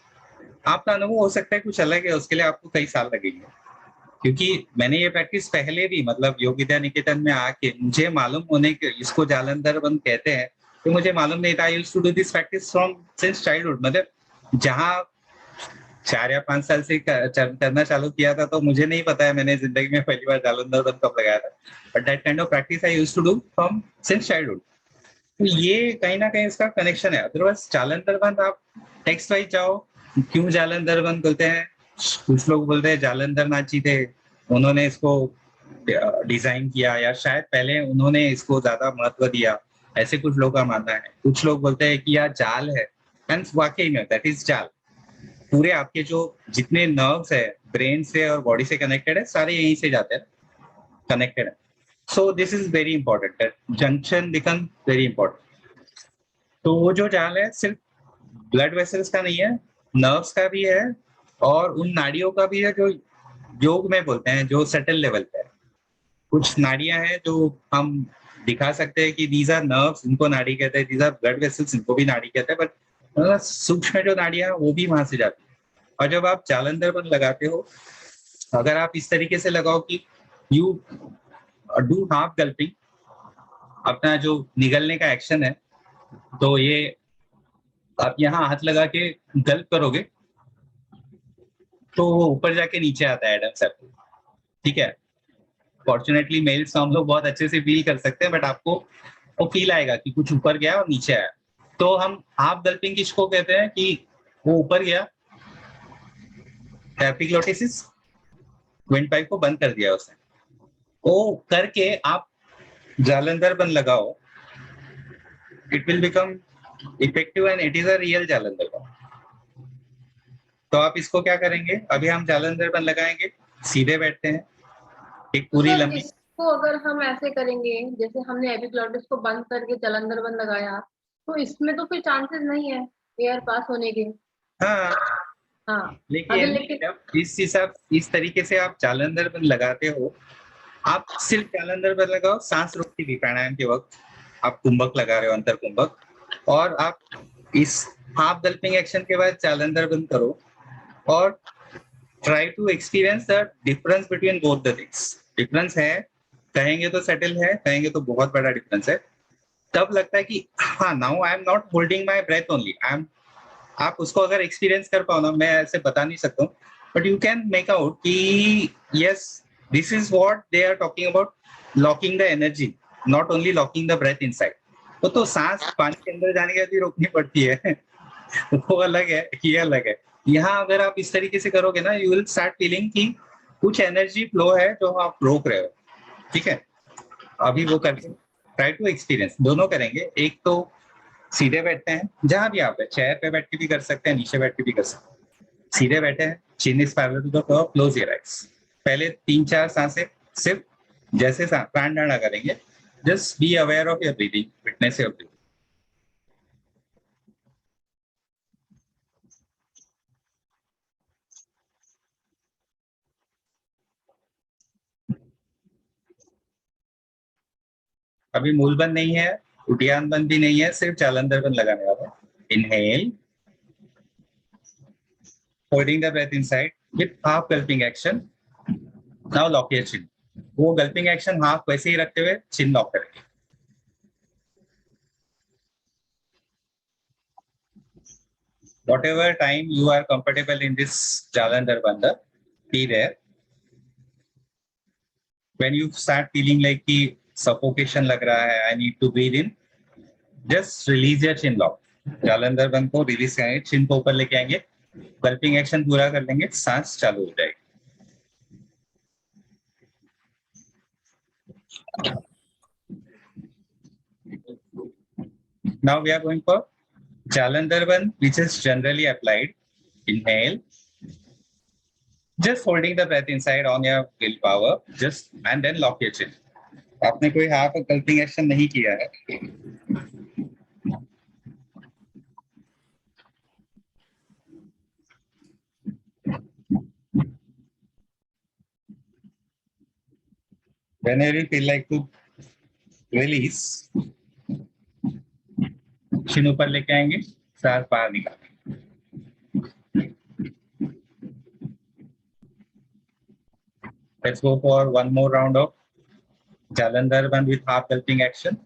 Speaker 2: आपका अनुभव हो सकता है कुछ अलग है, उसके लिए आपको कई साल लगेंगे, क्योंकि मैंने ये प्रैक्टिस पहले भी, मतलब योग विद्या निकेतन में आके मुझे मालूम होने के इसको जालंधर बंद कहते हैं, तो मुझे मालूम नहीं था। I used to do this practice from since childhood, मतलब जहाँ 4 या 5 साल से करना चालू किया था, तो मुझे नहीं पता है मैंने जिंदगी में पहली बार जालंधर बंद कब लगाया था, but that kind of practice I used to do from since childhood. तो ये कहीं ना कहीं इसका कनेक्शन है। अदरवाइज जालंधर बंद आप टेक्स्ट वाइज जाओ, क्यों जालंधर बंद बोलते हैं, कुछ लोग बोलते हैं जालंधर नाथ जी थे, उन्होंने इसको डिजाइन किया, या शायद पहले उन्होंने इसको ज्यादा महत्व दिया, ऐसे कुछ लोगों का मानना है। कुछ लोग बोलते हैं कि यह जाल है, एंड वाकई में दैट इज जाल। पूरे आपके जो जितने नर्व्स है ब्रेन से और बॉडी से कनेक्टेड है, सारे यहीं से जाते हैं, कनेक्टेड है। So this is very important, that junction become very important. तो वो जो जाल है सिर्फ ब्लड वेसल्स का नहीं है, नर्व्स का भी है, और उन नाड़ियों का भी है जो योग में बोलते हैं, जो सटल लेवल पे है। कुछ नाड़ियां हैं जो हम दिखा सकते हैं कि दीज आर नर्व्स, इनको नाड़ी कहते हैं, दीज आर ब्लड वेसल्स, इनको भी नाड़ी कहते हैं, बट सूक्ष्म जो नाड़ियां वो भी वहां से जाती है। और जब आप जालंधर बंद लगाते हो, अगर आप इस तरीके से लगाओ कि यू डू हाफ गल्पिंग, अपना जो निगलने का एक्शन है, तो ये आप यहाँ हाथ लगा के गल्प करोगे तो वो ऊपर जाके नीचे आता है एडम सर्कल, ठीक है। फॉर्चुनेटली मेल्स हम लोग बहुत अच्छे से फील कर सकते हैं, बट आपको वो फील आएगा कि कुछ ऊपर गया और नीचे आया। तो हम हाफ गल्पिंग किसको कहते हैं कि वो ऊपर गया, एपिग्लोटिस, विंड पाइप को बंद कर दिया उसने, वो करके आप जालंधर बंद लगाओ, it will become effective and it is a real Jalandhar बंद। तो आप इसको क्या करेंगे, अभी हम जालंधर बंद लगाएंगे, सीधे बैठते हैं, एक पूरी
Speaker 5: सर,
Speaker 2: लंबी,
Speaker 5: इसको अगर हम ऐसे करेंगे जैसे हमने एपिग्लोटिस को बंद करके जालंधर बंद लगाया, तो इसमें तो फिर चांसेस नहीं है एयर पास होने के।
Speaker 2: हाँ,
Speaker 5: हाँ,
Speaker 2: लेकिन जब इस तरीके से आप जालंधर बंद लगाते हो, आप सिर्फ जालंधर बंद लगाओ, सांस रोकती थी प्राणायाम के वक्त, आप कुंभक लगा रहे हो, अंतर कुंभक, और आप इस हाफ गल्पिंग एक्शन के बाद जालंधर बंद करो और try to experience the difference between both the things. Difference है, कहेंगे तो settle है, कहेंगे तो बहुत बड़ा difference है. तब लगता है कि हाँ, now I am not holding my breath only. आप उसको अगर experience कर पाओ ना, मैं ऐसे बता नहीं सकता हूँ, but you can make out कि yes, this is what they are talking about, locking the energy, not only locking the breath inside. तो सांस पानी के अंदर जाने के लिए रोकनी पड़ती है. वो अलग है, ये अलग है. यहाँ अगर आप इस तरीके से करोगे ना, यू विल स्टार्ट फीलिंग कि कुछ एनर्जी फ्लो है जो आप रोक रहे हो. ठीक है, अभी वो करके ट्राई टू एक्सपीरियंस. दोनों करेंगे. एक तो सीधे बैठते हैं, जहां भी आप है, चेयर पे बैठ के भी कर सकते हैं, नीचे बैठ के भी कर सकते हैं. सीधे बैठे हैं, chin is parallel to the floor, close your eyes. पहले 3-4 सांसें सिर्फ जैसे प्राण धारणा करेंगे, just be aware of your breathing, witness your breathing. अभी मूल बंद नहीं है, उद्यान बंद भी नहीं है, सिर्फ जालंधर बंद लगाने वाला है. Inhale, holding the breath inside with half gulping action. Now lock your chin. वो gulping action half वैसे ही रखते हुए chin lock करेंगे. Whatever time you are comfortable in this Jalandhar Bandha, be there. When you start feeling like कि suffocation लग रहा है, I need to breathe in, just release your chin lock. Jalandhar बंद को रिलीज करेंगे, chin को ऊपर लेके आएंगे, गल्पिंग एक्शन पूरा कर लेंगे, सांस चालू हो जाएगी. Now we are going for Jalandhar Bandh, which is generally applied. Inhale, just holding the breath inside on your willpower, just and then lock your chin. आपने कोई हाफ गल्पिंग एक्शन नहीं किया है. Whenever you feel like to release, chin ऊपर लेके आएंगे, सांस बाहर निकालेंगे. Let's go for one more round of Jalandhar Bandh with half gulping action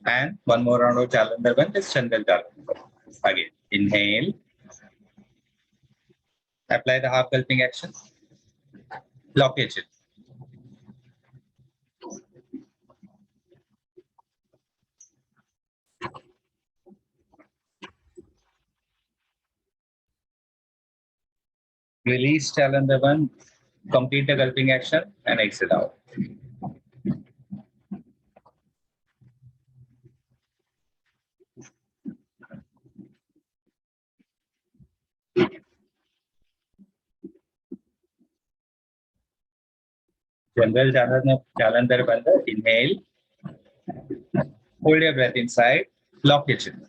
Speaker 2: and one more round of Jalandhar Bandh with Chandal Jalandhar. Again, inhale, apply the half gulping action, lock your chin. Release Jalandhar Bandh, complete the gulping action and exhale out. General Jalandhar Bandh, inhale, hold your breath inside, lock your chin.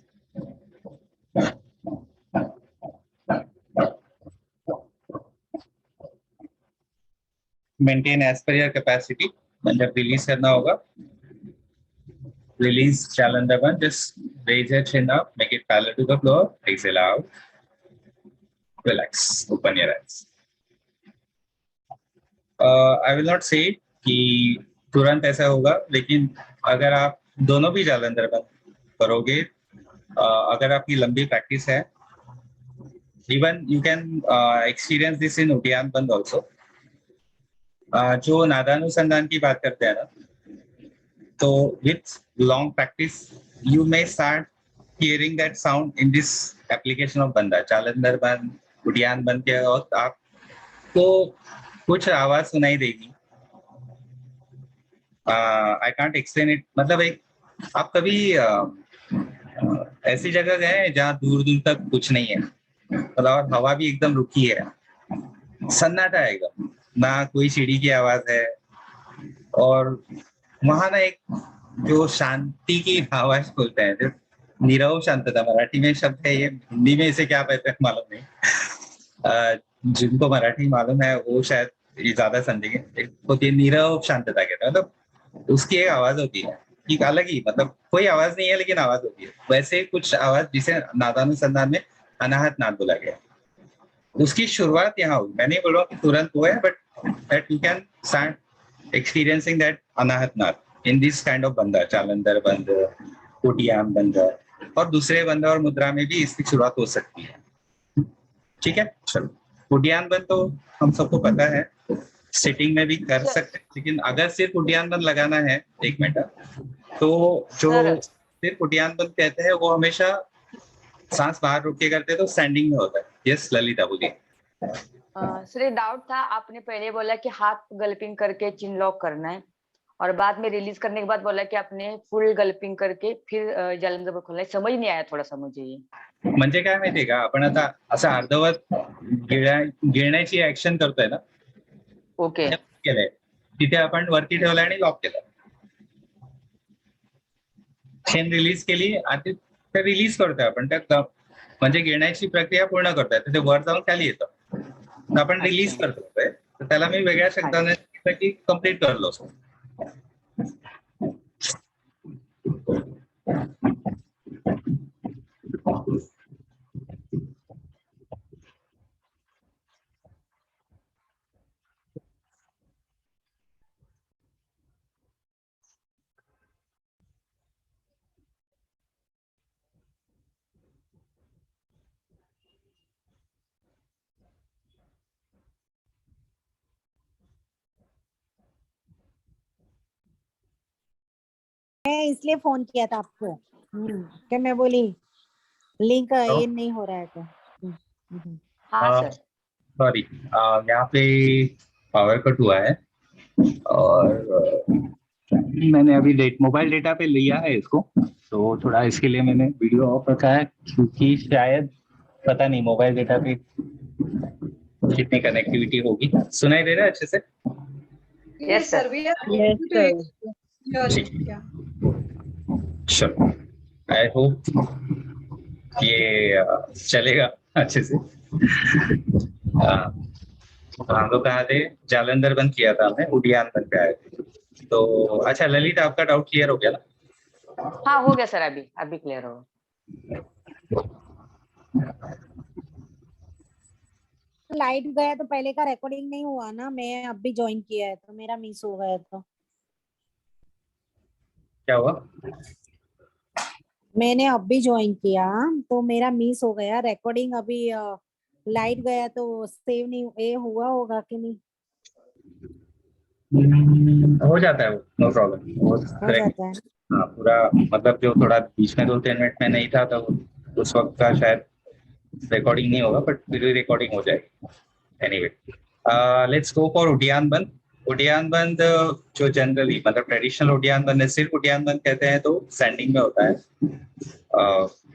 Speaker 2: Maintain as per your capacity. जब release करना होगा, release Jalandhar Bandh, just raise your chin up, make it parallel to the floor, exhale out, relax, open your eyes. I will not say कि तुरंत ऐसा होगा, लेकिन अगर आप दोनों भी जालंधर बंद करोगे, अगर आपकी लंबी प्रैक्टिस है, even you can experience this in उद्यान बंद also. जो नादानुसंधान की बात करते हैं ना, तो with long practice you may start hearing that sound in this application of बंदा. जालंधर बंद, उद्यान बंद के और आपको कुछ आवाज सुनाई देगी. I can't explain it. मतलब एक आप कभी ऐसी जगह गए जहाँ दूर दूर तक कुछ नहीं है, और हवा भी एकदम रुकी है, सन्नाटा आएगा, ना कोई सीढ़ी की आवाज है, और वहां ना एक जो शांति की आवाज बोलते हैं, जो नीरव शांतता, मराठी में शब्द है ये, हिंदी में इसे क्या कहते हैं मालूम नहीं. जिनको मराठी मालूम है वो शायद ये ज्यादा समझेंगे. एक होती है नीरव शांतता, कहते हैं, मतलब उसकी एक आवाज होती है, एक अलग ही, मतलब कोई आवाज नहीं है लेकिन आवाज होती है. वैसे कुछ आवाज जिसे नादानुसंधान में अनाहत नाद बोला गया. उसकी शुरुआत यहाँ हुई। मैं नहीं बोल रहा हूँ कि तुरंत हुआ है, but that you can start experiencing that Anahata Nada in this kind of बंदा, जालंधर बंद, कोटियान बंद, और दूसरे बंद और मुद्रा में भी इसकी शुरुआत हो सकती है। ठीक है, चलो। कोटियान बंद तो हम सबको पता है, सिटिंग में भी कर सकते हैं, लेकिन अगर सिर्फ उडियान बंद लगाना है, एक मिनट, तो जो
Speaker 3: सर।
Speaker 2: सिर्फ उडियान बंद कहते हैं वो हमेशा सांस बाहर रोक के करते हैं, तो स्टैंडिंग में होता है। यस ललिता बोलिए।
Speaker 3: सर एक डाउट था, आपने पहले बोला कि हाथ गल्पिंग करके चिन लॉक करना है, और बाद में रिलीज करने के बाद बोला कि आपने फुल गल्पिंग करके फिर जालंधर खोलना है। समझ नहीं आया थोड़ा सा मुझे ये।
Speaker 2: म्हणजे काय माहितीये का, आपण आता असं अर्धवट गिळण्याची ऍक्शन करतोय ना,
Speaker 3: ओके.
Speaker 2: केलंय तिथे आपण वरती ठेवलं आणि लॉक केलं, चेन रिलीज केली आणि ते रिलीज करतोय आपण, त्यात म्हणजे गिळण्याची प्रक्रिया पूर्ण करतोय, ते वर जाऊन खाली येतं, तर आपण रिलीज करतोय. तर त्याला मी वेगळ्या शब्दाने सांगितलं की कम्प्लीट करलो.
Speaker 9: मैं इसलिए फोन किया था आपको कि मैं बोली लिंक ये नहीं हो रहा है तो।
Speaker 3: हाँ सर.
Speaker 2: सॉरी, यहाँ पे पावर कट हुआ है, और मैंने अभी मोबाइल डेटा पे लिया है इसको, तो थोड़ा इसके लिए मैंने वीडियो ऑफ रखा है, क्योंकि शायद पता नहीं मोबाइल डेटा पे कितनी कनेक्टिविटी होगी। सुनाई दे रहा है अच्छे से?
Speaker 3: Yes, sir.
Speaker 2: Sure. I hope ये चलेगा अच्छे से। हम लोग कहाँ थे? जालंधर बंद किया था हमने, उडियान बंद पे आए थे। तो अच्छा ललित, आपका डाउट क्लियर हो गया ना?
Speaker 3: हाँ हो गया सर, अभी क्लियर हो।
Speaker 9: लाइट गया तो पहले का रिकॉर्डिंग नहीं हुआ ना, मैं अब भी ज्वाइन किया है तो मेरा मिस हो गया। तो
Speaker 2: क्या हुआ?
Speaker 9: मैंने अब भी ज्वाइन किया तो मेरा मिस हो गया रिकॉर्डिंग। अभी लाइट गया तो सेव नहीं ये हुआ होगा कि नहीं?
Speaker 2: हो जाता है, नो प्रॉब्लम, हो
Speaker 9: जाता है।
Speaker 2: हाँ पूरा, मतलब जो थोड़ा बीच में 2-3 मिनट में नहीं था तो उस वक्त का शायद रिकॉर्डिंग नहीं होगा, बट फिर भी रिकॉर्डिंग हो जाएगी। Anyway, let's go for uddiyana बंद। उडियान बंद जो जनरली मतलब ट्रेडिशनल उडियान बंद है, सिर्फ उडियान बंद कहते हैं तो स्टैंडिंग में होता है,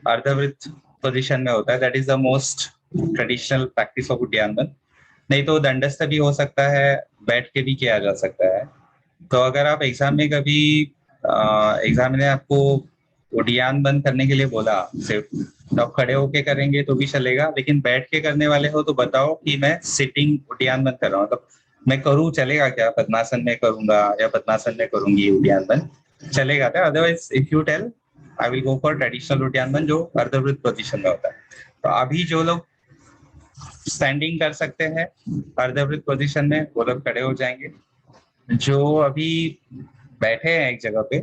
Speaker 2: अर्धवृत्त पोजीशन में होता है। That is the most traditional practice of Uddiyana bandh. नहीं तो दंडस्थ भी हो सकता है, बैठ के भी किया जा सकता है। तो अगर आप एग्जाम में कभी एग्जाम ने आपको उडियान बंद करने के लिए बोला सिर्फ, तो आप खड़े होके करेंगे तो भी चलेगा, लेकिन बैठ के करने वाले हो तो बताओ कि मैं सिटिंग उडियान बंद कर रहा हूँ, मतलब मैं करूँ चलेगा क्या? पद्मासन में करूंगा या पद्मासन में करूंगी उडियान बंद, चलेगा क्या? Otherwise if you tell I will go for traditional Uddiyana bandh जो अर्धवृत्त पोजीशन में होता है। तो अभी जो लोग स्टैंडिंग कर सकते हैं अर्धवृत्त पोजीशन में वो लोग खड़े हो जाएंगे। जो अभी बैठे हैं एक जगह पे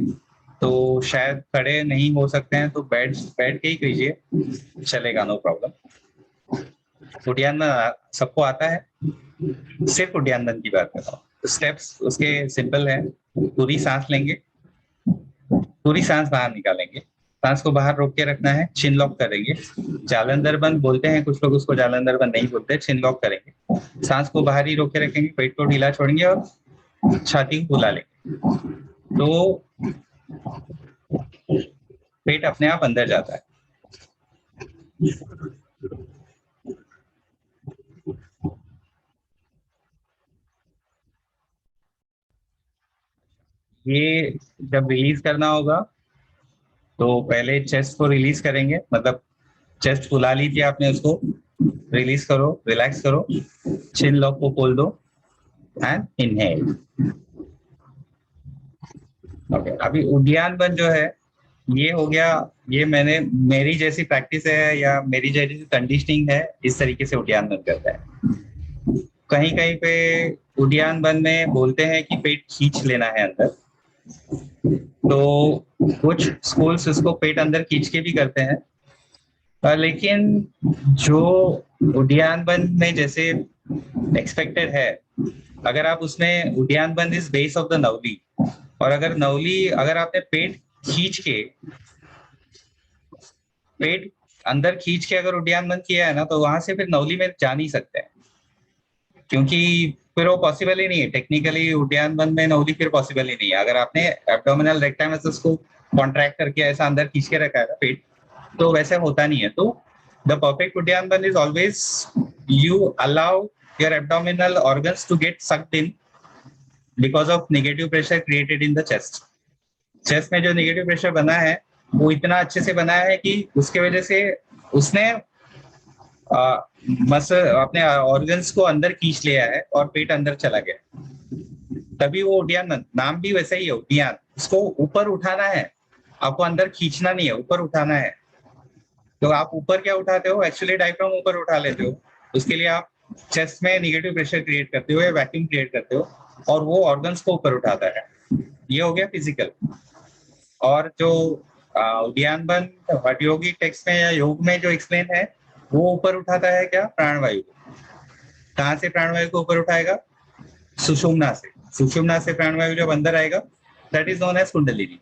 Speaker 2: तो शायद खड़े नहीं हो सकते हैं, तो बैठ के ही कीजिए, चलेगा, नो प्रॉब्लम। उडियान सबको आता है, सिर्फ उडियान बंद की बात कर रहा हूँ। स्टेप्स उसके सिंपल है, पूरी सांस लेंगे, पूरी सांस बाहर निकालेंगे, सांस को बाहर रोक के रखना है, चिन लॉक करेंगे। जालंधर बंद बोलते हैं कुछ लोग उसको, जालंधर बंद नहीं बोलते, चिन लॉक करेंगे, सांस को बाहर ही रोक के रखेंगे, पेट को ढीला छोड़ेंगे और छाती को फुला लेंगे, तो पेट अपने आप अंदर जाता है। ये जब रिलीज करना होगा तो पहले चेस्ट को रिलीज करेंगे, मतलब चेस्ट फुला लीजिए आपने, उसको रिलीज करो, रिलैक्स करो, चिन लॉक को खोल दो एंड इनहेल। ओके, अभी उडियान बंद जो है ये हो गया, ये मैंने मेरी जैसी प्रैक्टिस है या मेरी जैसी कंडीशनिंग है, इस तरीके से उद्यान बंद करता है। कहीं कहीं पे उद्यान बंद में बोलते हैं कि पेट खींच लेना है अंदर, तो कुछ स्कूल्स इसको पेट अंदर खींच के भी करते हैं। लेकिन जो उद्यान बंद में जैसे एक्सपेक्टेड है, अगर आप उसमें उद्यान bandha is base of the Navali, और अगर नवली अगर आपने पेट अंदर खींच के अगर उद्यान बंद किया है ना, तो वहां से फिर नवली में जा नहीं सकते हैं, क्योंकि फिर वो पॉसिबल ही नहीं है टेक्निकली। उद्यान बंद में नवली फिर पॉसिबल ही नहीं है। अगर आपने एब्डोमिनल रेक्टम मसल्स को कॉन्ट्रैक्ट करके ऐसा अंदर खींच के रखा है ना पेट, तो वैसे होता नहीं है। तो the perfect uddiyana bandha is always you allow your abdominal organs to get sucked in because of negative pressure created in the chest. Chest में जो नेगेटिव प्रेशर बना है वो इतना अच्छे से बना है कि उसके वजह से उसने मसल अपने ऑर्गन्स को अंदर खींच लिया है और पेट अंदर चला गया, तभी वो उद्यान बंद। नाम भी वैसा ही है उद्यान, उसको ऊपर उठाना है, आपको अंदर खींचना नहीं है, ऊपर उठाना है। तो आप ऊपर क्या उठाते हो, एक्चुअली डायफ्राम ऊपर उठा लेते हो, उसके लिए आप चेस्ट में नेगेटिव प्रेशर क्रिएट करते हो या वैक्यूम क्रिएट करते हो, और वो ऑर्गन्स को ऊपर उठाता है। ये हो गया फिजिकल। और जो उद्यान बंद हठयोगी टेक्स्ट में या योग में जो एक्सप्लेन है, वो ऊपर उठाता है क्या, प्राणवायु। कहाँ से प्राणवायु को ऊपर उठाएगा, सुषुम्ना से। सुषुम्ना से प्राणवायु जब अंदर आएगा, that is known as kundalini.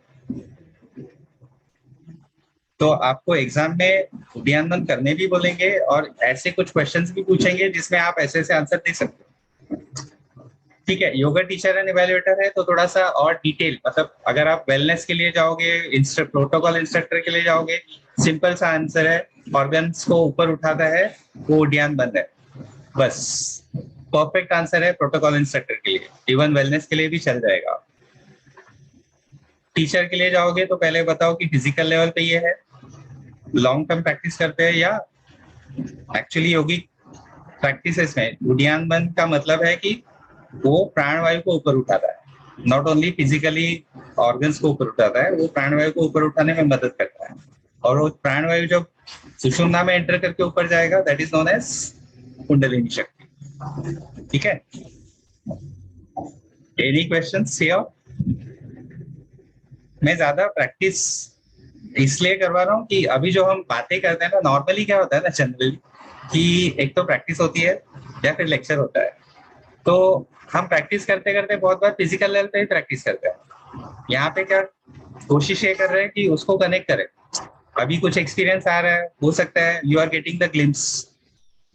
Speaker 2: तो आपको एग्जाम में उद्यान बंद करने भी बोलेंगे और ऐसे कुछ क्वेश्चंस भी पूछेंगे जिसमें आप ऐसे ऐसे आंसर दे सकते हो। ठीक है, योगा टीचर एंड इवैल्यूएटर है तो थोड़ा सा और डिटेल, मतलब अगर आप वेलनेस के लिए जाओगे, प्रोटोकॉल इंस्ट्रक्टर के लिए जाओगे, सिंपल सा आंसर है, ऑर्गन्स को ऊपर उठाता है, वो उद्यान बंद है, बस परफेक्ट आंसर है प्रोटोकॉल इंस्ट्रक्टर के लिए। इवन वेलनेस के लिए भी चल जाएगा। टीचर के लिए जाओगे तो पहले बताओ कि फिजिकल लेवल पे ये है, लॉन्ग टर्म प्रैक्टिस करते हैं या एक्चुअली योगिक प्रैक्टिसेस में उद्यान बंद का मतलब है कि वो प्राणवायु को ऊपर उठाता है, नॉट ओनली फिजिकली ऑर्गन्स को ऊपर उठाता है, वो प्राणवायु को ऊपर उठाने में मदद करता है। और वो प्राणवायु जब सुषुम्ना में एंटर करके ऊपर जाएगा, that is known as kundalini shakti. ठीक है, एनी क्वेश्चंस हियर? मैं ज्यादा प्रैक्टिस इसलिए करवा रहा हूँ कि अभी जो हम बातें करते हैं ना, नॉर्मली क्या होता है ना जनरली, कि एक तो प्रैक्टिस होती है या फिर लेक्चर होता है, तो हम प्रैक्टिस करते करते बहुत बार फिजिकल लेवल पे ही प्रैक्टिस करते हैं। यहाँ पे क्या कोशिश ये कर रहे हैं कि उसको कनेक्ट करें। अभी कुछ एक्सपीरियंस आ रहा है, हो सकता है you are getting the glimpse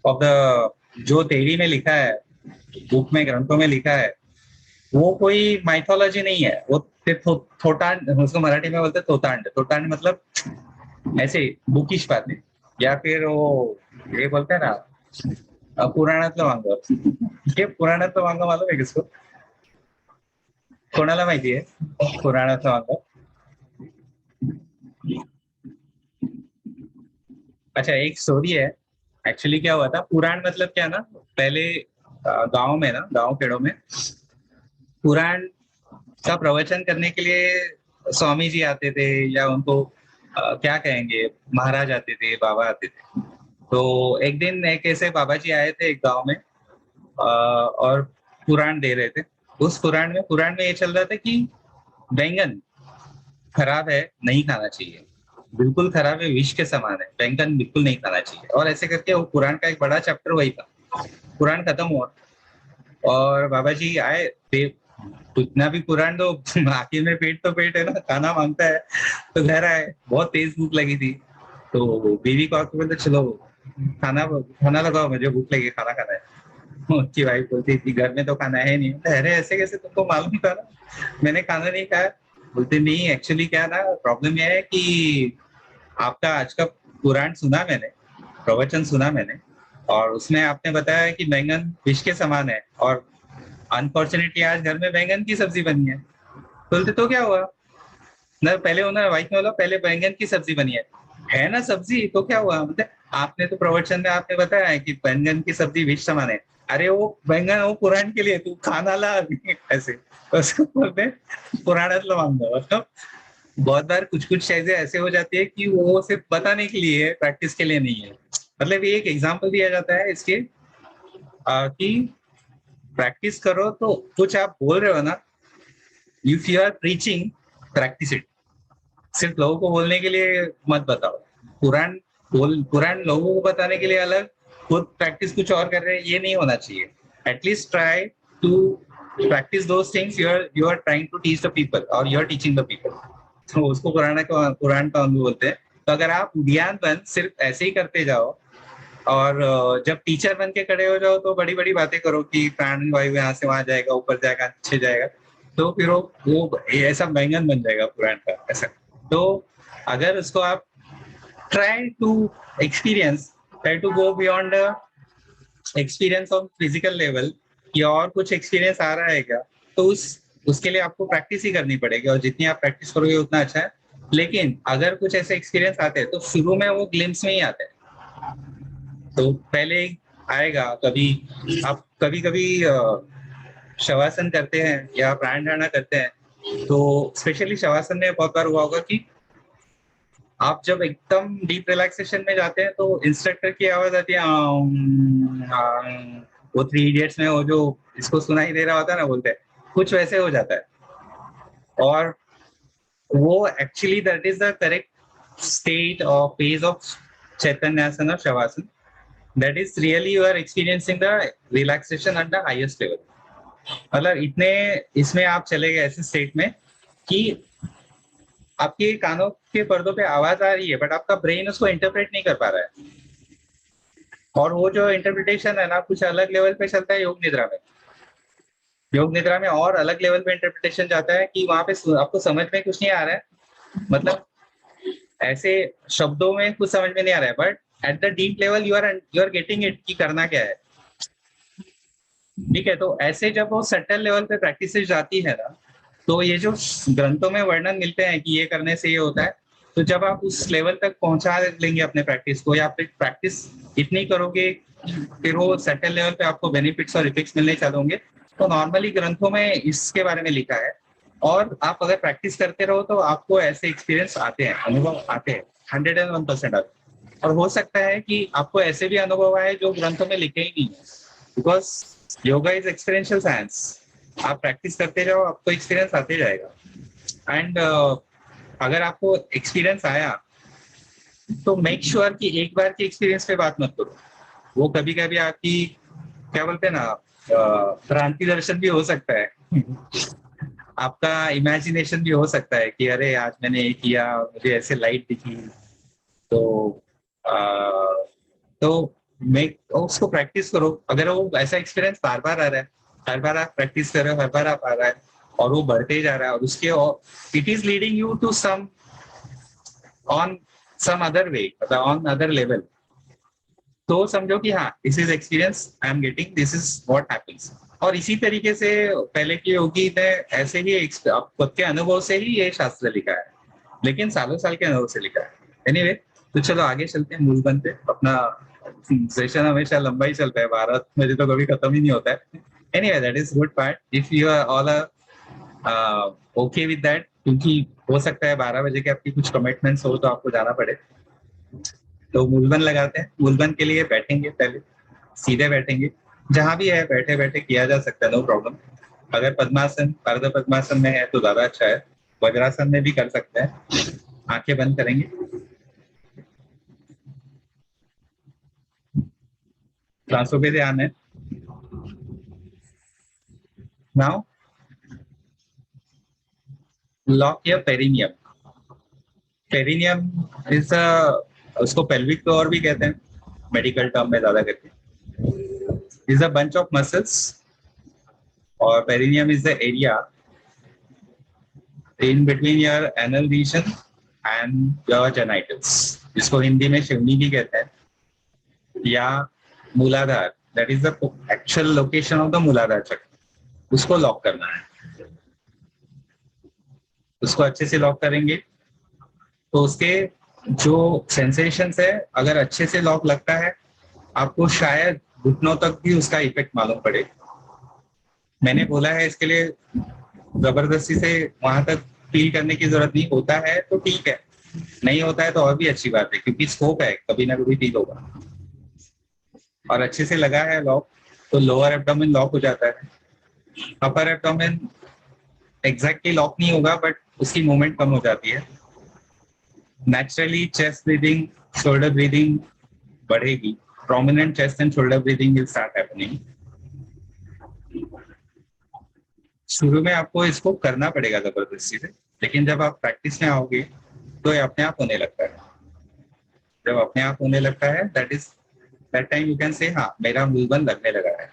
Speaker 2: of the, जो थ्योरी में लिखा है, बुक में, ग्रंथों में लिखा है, वो कोई माइथोलॉजी नहीं है, वो थोटांड, उसको मराठी में बोलते हैं तोतांड। तोतांड मतलब ऐसे बुकिश बातें, या फिर वो ये बोलते हैं ना पुराणातलं वांग। हे पुराणातलं वांग मालूम आहे किसको, कोणाला माहिती आहे पुराणातलं वांग? अच्छा, एक स्टोरी है। एक्चुअली क्या हुआ था, पुराण मतलब क्या ना, पहले गांव में ना, गांव पेड़ों में पुराण का प्रवचन करने के लिए स्वामी जी आते थे, या उनको क्या कहेंगे, महाराज आते थे, बाबा आते थे। तो एक दिन एक ऐसे बाबा जी आए थे एक गांव में, और पुराण दे रहे थे। उस पुराण में ये चल रहा था कि बैंगन खराब है, नहीं खाना चाहिए, बिल्कुल खराब है, विष के समान है, बैंगन बिल्कुल नहीं खाना चाहिए। और ऐसे करके वो पुराण का एक बड़ा चैप्टर वही था। पुराण खत्म हुआ और बाबा जी आए, कितना भी पुराण दो, आखिर में पेट तो पेट है ना, खाना मांगता है। तो घर आए, बहुत तेज भूख लगी थी, तो बीवी को आके बोलते चलो खाना लगाओ, मुझे भूख लगी, खाना खाना है। उसकी वाइफ बोलती थी घर में तो खाना है नहीं। अरे ऐसे कैसे, तुमको मालूम था ना मैंने खाना नहीं खाया? बोलते नहीं, एक्चुअली क्या ना, प्रॉब्लम यह है कि आपका आज का पुराण सुना मैंने, प्रवचन सुना मैंने, और उसमें आपने बताया कि बैंगन विष के समान है, और अनफॉर्चुनेटली आज घर में बैंगन की सब्जी बनी है। बोलते तो क्या हुआ ना, पहले उन्होंने वाइफ में बोला पहले बैंगन की सब्जी बनी है ना सब्जी, तो क्या हुआ? बोलते आपने तो प्रवचन में आपने बताया है कि बैंगन की सब्जी विष समान है। अरे वो बैंगन वो पुराण के लिए, तू खाना ला अभी। ऐसे उसको बोलते पुराणातलं वांग, मतलब बहुत बार कुछ कुछ चीजें ऐसे हो जाती है कि वो सिर्फ बताने के लिए है, प्रैक्टिस के लिए नहीं है। मतलब ये एक एग्जांपल दिया जाता है इसके कि प्रैक्टिस करो, तो कुछ आप बोल रहे हो ना, if you are preaching, practice it. सिर्फ लोगों को बोलने के लिए मत बताओ। कुरान लोगों को बताने के लिए अलग, खुद प्रैक्टिस कुछ और कर रहे हैं, ये नहीं होना चाहिए। At least try to practice those things you are trying to teach the people or you are teaching the people। तो उसको कुरान का अनुभव बोलते हैं। तो अगर आप ज्ञान बन सिर्फ ऐसे ही करते जाओ और जब टीचर बन के खड़े हो जाओ तो बड़ी बड़ी बातें करो कि प्राण वायु यहाँ से वहां जाएगा, ऊपर जाएगा, नीचे जाएगा, तो फिर वो ऐसा बैंगन बन जाएगा कुरान का ऐसा। तो अगर उसको आप try to experience, try to go beyond experience on physical level, या और कुछ एक्सपीरियंस आ रहा है क्या, तो उसके लिए आपको प्रैक्टिस ही करनी पड़ेगी, और जितनी आप प्रैक्टिस करोगे उतना अच्छा है। लेकिन अगर कुछ ऐसे एक्सपीरियंस आते हैं तो शुरू में वो ग्लिम्स में ही आते हैं, तो पहले आएगा। आप कभी शवासन करते हैं या प्राण धारणा करते हैं, तो स्पेशली शवासन में बहुत बार हुआ होगा कि आप जब एकदम डीप रिलैक्सेशन में जाते हैं तो इंस्ट्रक्टर की आवाज आती है, वो 3 इडियट्स में वो जो इसको सुनाई दे रहा होता है ना, बोलते हैं कुछ वैसे हो जाता है। और वो actually that is the correct state और फेज ऑफ चैतन्यासन और shavasana. That is really you are experiencing the relaxation at the highest level. मतलब इतने इसमें आप चले गए ऐसे स्टेट में कि आपके कानों के पर्दों पे आवाज आ रही है, बट आपका ब्रेन उसको इंटरप्रेट नहीं कर पा रहा है। और वो जो इंटरप्रिटेशन है ना, कुछ अलग लेवल पे चलता है योग निद्रा में। योग निद्रा में और अलग लेवल पे इंटरप्रिटेशन जाता है कि वहां पे आपको समझ में कुछ नहीं आ रहा है, मतलब ऐसे शब्दों में कुछ समझ में नहीं आ रहा है, but at the deep level you are getting it कि करना क्या है। ठीक है, तो ऐसे जब वो सटल लेवल पे प्रैक्टिस जाती है ना, तो ये जो ग्रंथों में वर्णन मिलते हैं कि ये करने से ये होता है, तो जब आप उस लेवल तक पहुंचा लेंगे अपने प्रैक्टिस को, या फिर प्रैक्टिस इतनी करोगे फिर वो सेटल लेवल पे आपको बेनिफिट्स और इफेक्ट्स मिलने चालू होंगे। तो नॉर्मली ग्रंथों में इसके बारे में लिखा है, और आप अगर प्रैक्टिस करते रहो तो आपको ऐसे एक्सपीरियंस आते हैं, अनुभव आते हैं, 101% आते हैं। और हो सकता है कि आपको ऐसे भी अनुभव आए जो ग्रंथों में लिखे ही नहीं, because yoga is experiential science. आप प्रैक्टिस करते जाओ, आपको एक्सपीरियंस आते जाएगा। एंड अगर आपको एक्सपीरियंस आया तो मेक श्योर कि एक बार की एक्सपीरियंस पे बात मत करो। वो कभी कभी आपकी क्या बोलते हैं ना, भ्रांति दर्शन भी हो सकता है आपका इमेजिनेशन भी हो सकता है कि अरे आज मैंने ये किया, मुझे ऐसे लाइट दिखी, तो उसको प्रैक्टिस करो। अगर वो ऐसा एक्सपीरियंस बार बार आ रहा है, हर बार आप प्रैक्टिस कर रहे हो, हर बार आप आ रहा है और वो बढ़ते जा रहा है, और उसके it is leading you to some on some other way, मतलब ऑन अदर लेवल, तो समझो कि हाँ this is experience I am getting, this is what happens. और इसी तरीके से पहले की योगी ने ऐसे ही खुद के अनुभव से ही ये शास्त्र लिखा है, लेकिन सालों साल के अनुभव से लिखा है। एनीवे, तो चलो आगे चलते हैं मूल बन पे। अपना सेशन हमेशा लंबा ही चलता है, भारत में तो कभी खत्म ही नहीं होता है। Anyway, that is good part if you are all okay with that, क्योंकि हो सकता है 12 बजे के आपकी कुछ कमिटमेंट्स हो तो आपको जाना पड़े। तो मूलबन लगाते हैं। मूलबन के लिए बैठेंगे, पहले सीधे बैठेंगे, जहां भी है बैठे बैठे किया जा सकता है, नो प्रॉब्लम। अगर पद्मासन, अर्ध पद्मासन में है तो ज्यादा अच्छा है, वज्रासन में भी कर सकते हैं। आंखें बंद करेंगे, सांसों पे ध्यान है। Now lock your perineum. Perineum is उसको पेल्विक फ्लोर भी कहते हैं मेडिकल टर्म में ज्यादा करके। Is a bunch of muscles, और perineum is the area in between your anal region and your genitals, जिसको हिंदी में शिवनी भी कहते हैं, या मूलाधार। That is the actual location of the Muladhara chakra. उसको लॉक करना है। उसको अच्छे से लॉक करेंगे तो उसके जो सेंसेशंस है, अगर अच्छे से लॉक लगता है आपको शायद घुटनों तक भी उसका इफेक्ट मालूम पड़े। मैंने बोला है इसके लिए जबरदस्ती से वहां तक फील करने की जरूरत नहीं, होता है तो ठीक है, नहीं होता है तो और भी अच्छी बात है, क्योंकि स्कोप है, कभी ना कभी फील होगा। और अच्छे से लगा है लॉक तो लोअर एब्डोमेन लॉक हो जाता है, अपर एब्डोमेन एग्जैक्टली लॉक नहीं होगा बट उसकी मूवमेंट कम हो जाती है। Naturally chest breathing, shoulder breathing बढ़ेगी, prominent chest and shoulder breathing will start happening. शुरू में आपको इसको करना पड़ेगा जबरदस्ती से, लेकिन जब आप प्रैक्टिस में आओगे तो ये अपने आप होने लगता है। जब अपने आप होने लगता है दैट टाइम यू कैन से हाँ मेरा मूवमेंट लगने लगा है।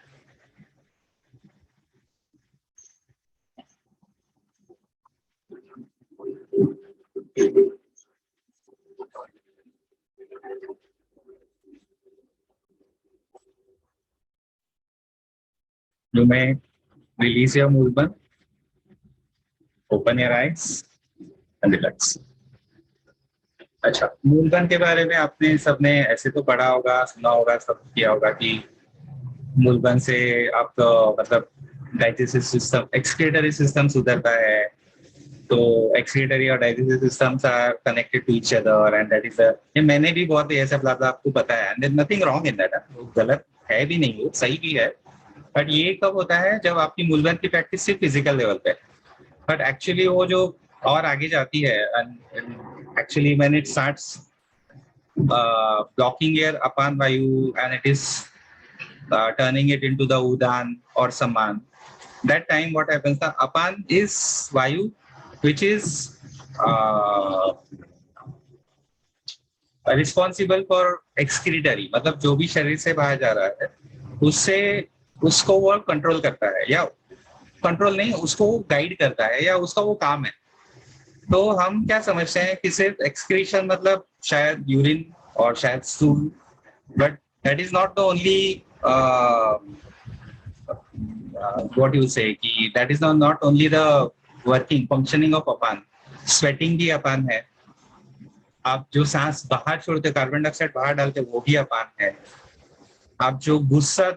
Speaker 2: You may release your movement, open your eyes and relax. अच्छा, मूलबंध के बारे में आपने सबने ऐसे तो पढ़ा होगा, सुना होगा, सब किया होगा कि मूलबंध से आपका मतलब डाइजेस्टिव सिस्टम, एक्सक्रीटरी सिस्टम सुधरता है। तो एक्सक्रीटरी और digestive systems are connected to each other and that is ये मैंने भी बहुत ये सब आपको पता है, and there nothing wrong in that, गलत है भी नहीं, वो सही भी है। बट ये कब होता है जब आपकी मूलबंध की प्रैक्टिस सिर्फ फिजिकल लेवल पे, बट एक्चुअली वो जो और आगे जाती है, actually when it starts blocking your apan vayu and it is turning it into the udan or saman, that time what happens, the apan is vayu which is responsible for excretory, मतलब जो भी शरीर से बाहर जा रहा है उससे उसको वो कंट्रोल करता है, या कंट्रोल नहीं, उसको वो गाइड करता है, या उसका वो काम है। तो हम क्या समझते हैं कि सिर्फ एक्सक्रीशन मतलब शायद यूरिन और शायद stool, but that is not the only what you से कि that is not only the working functioning of upon. Sweating भी अपान है, आप जो सांस बाहर छोड़ते, कार्बन डाइऑक्साइड बाहर डालते, वो भी अपान है। आप जो गुस्सा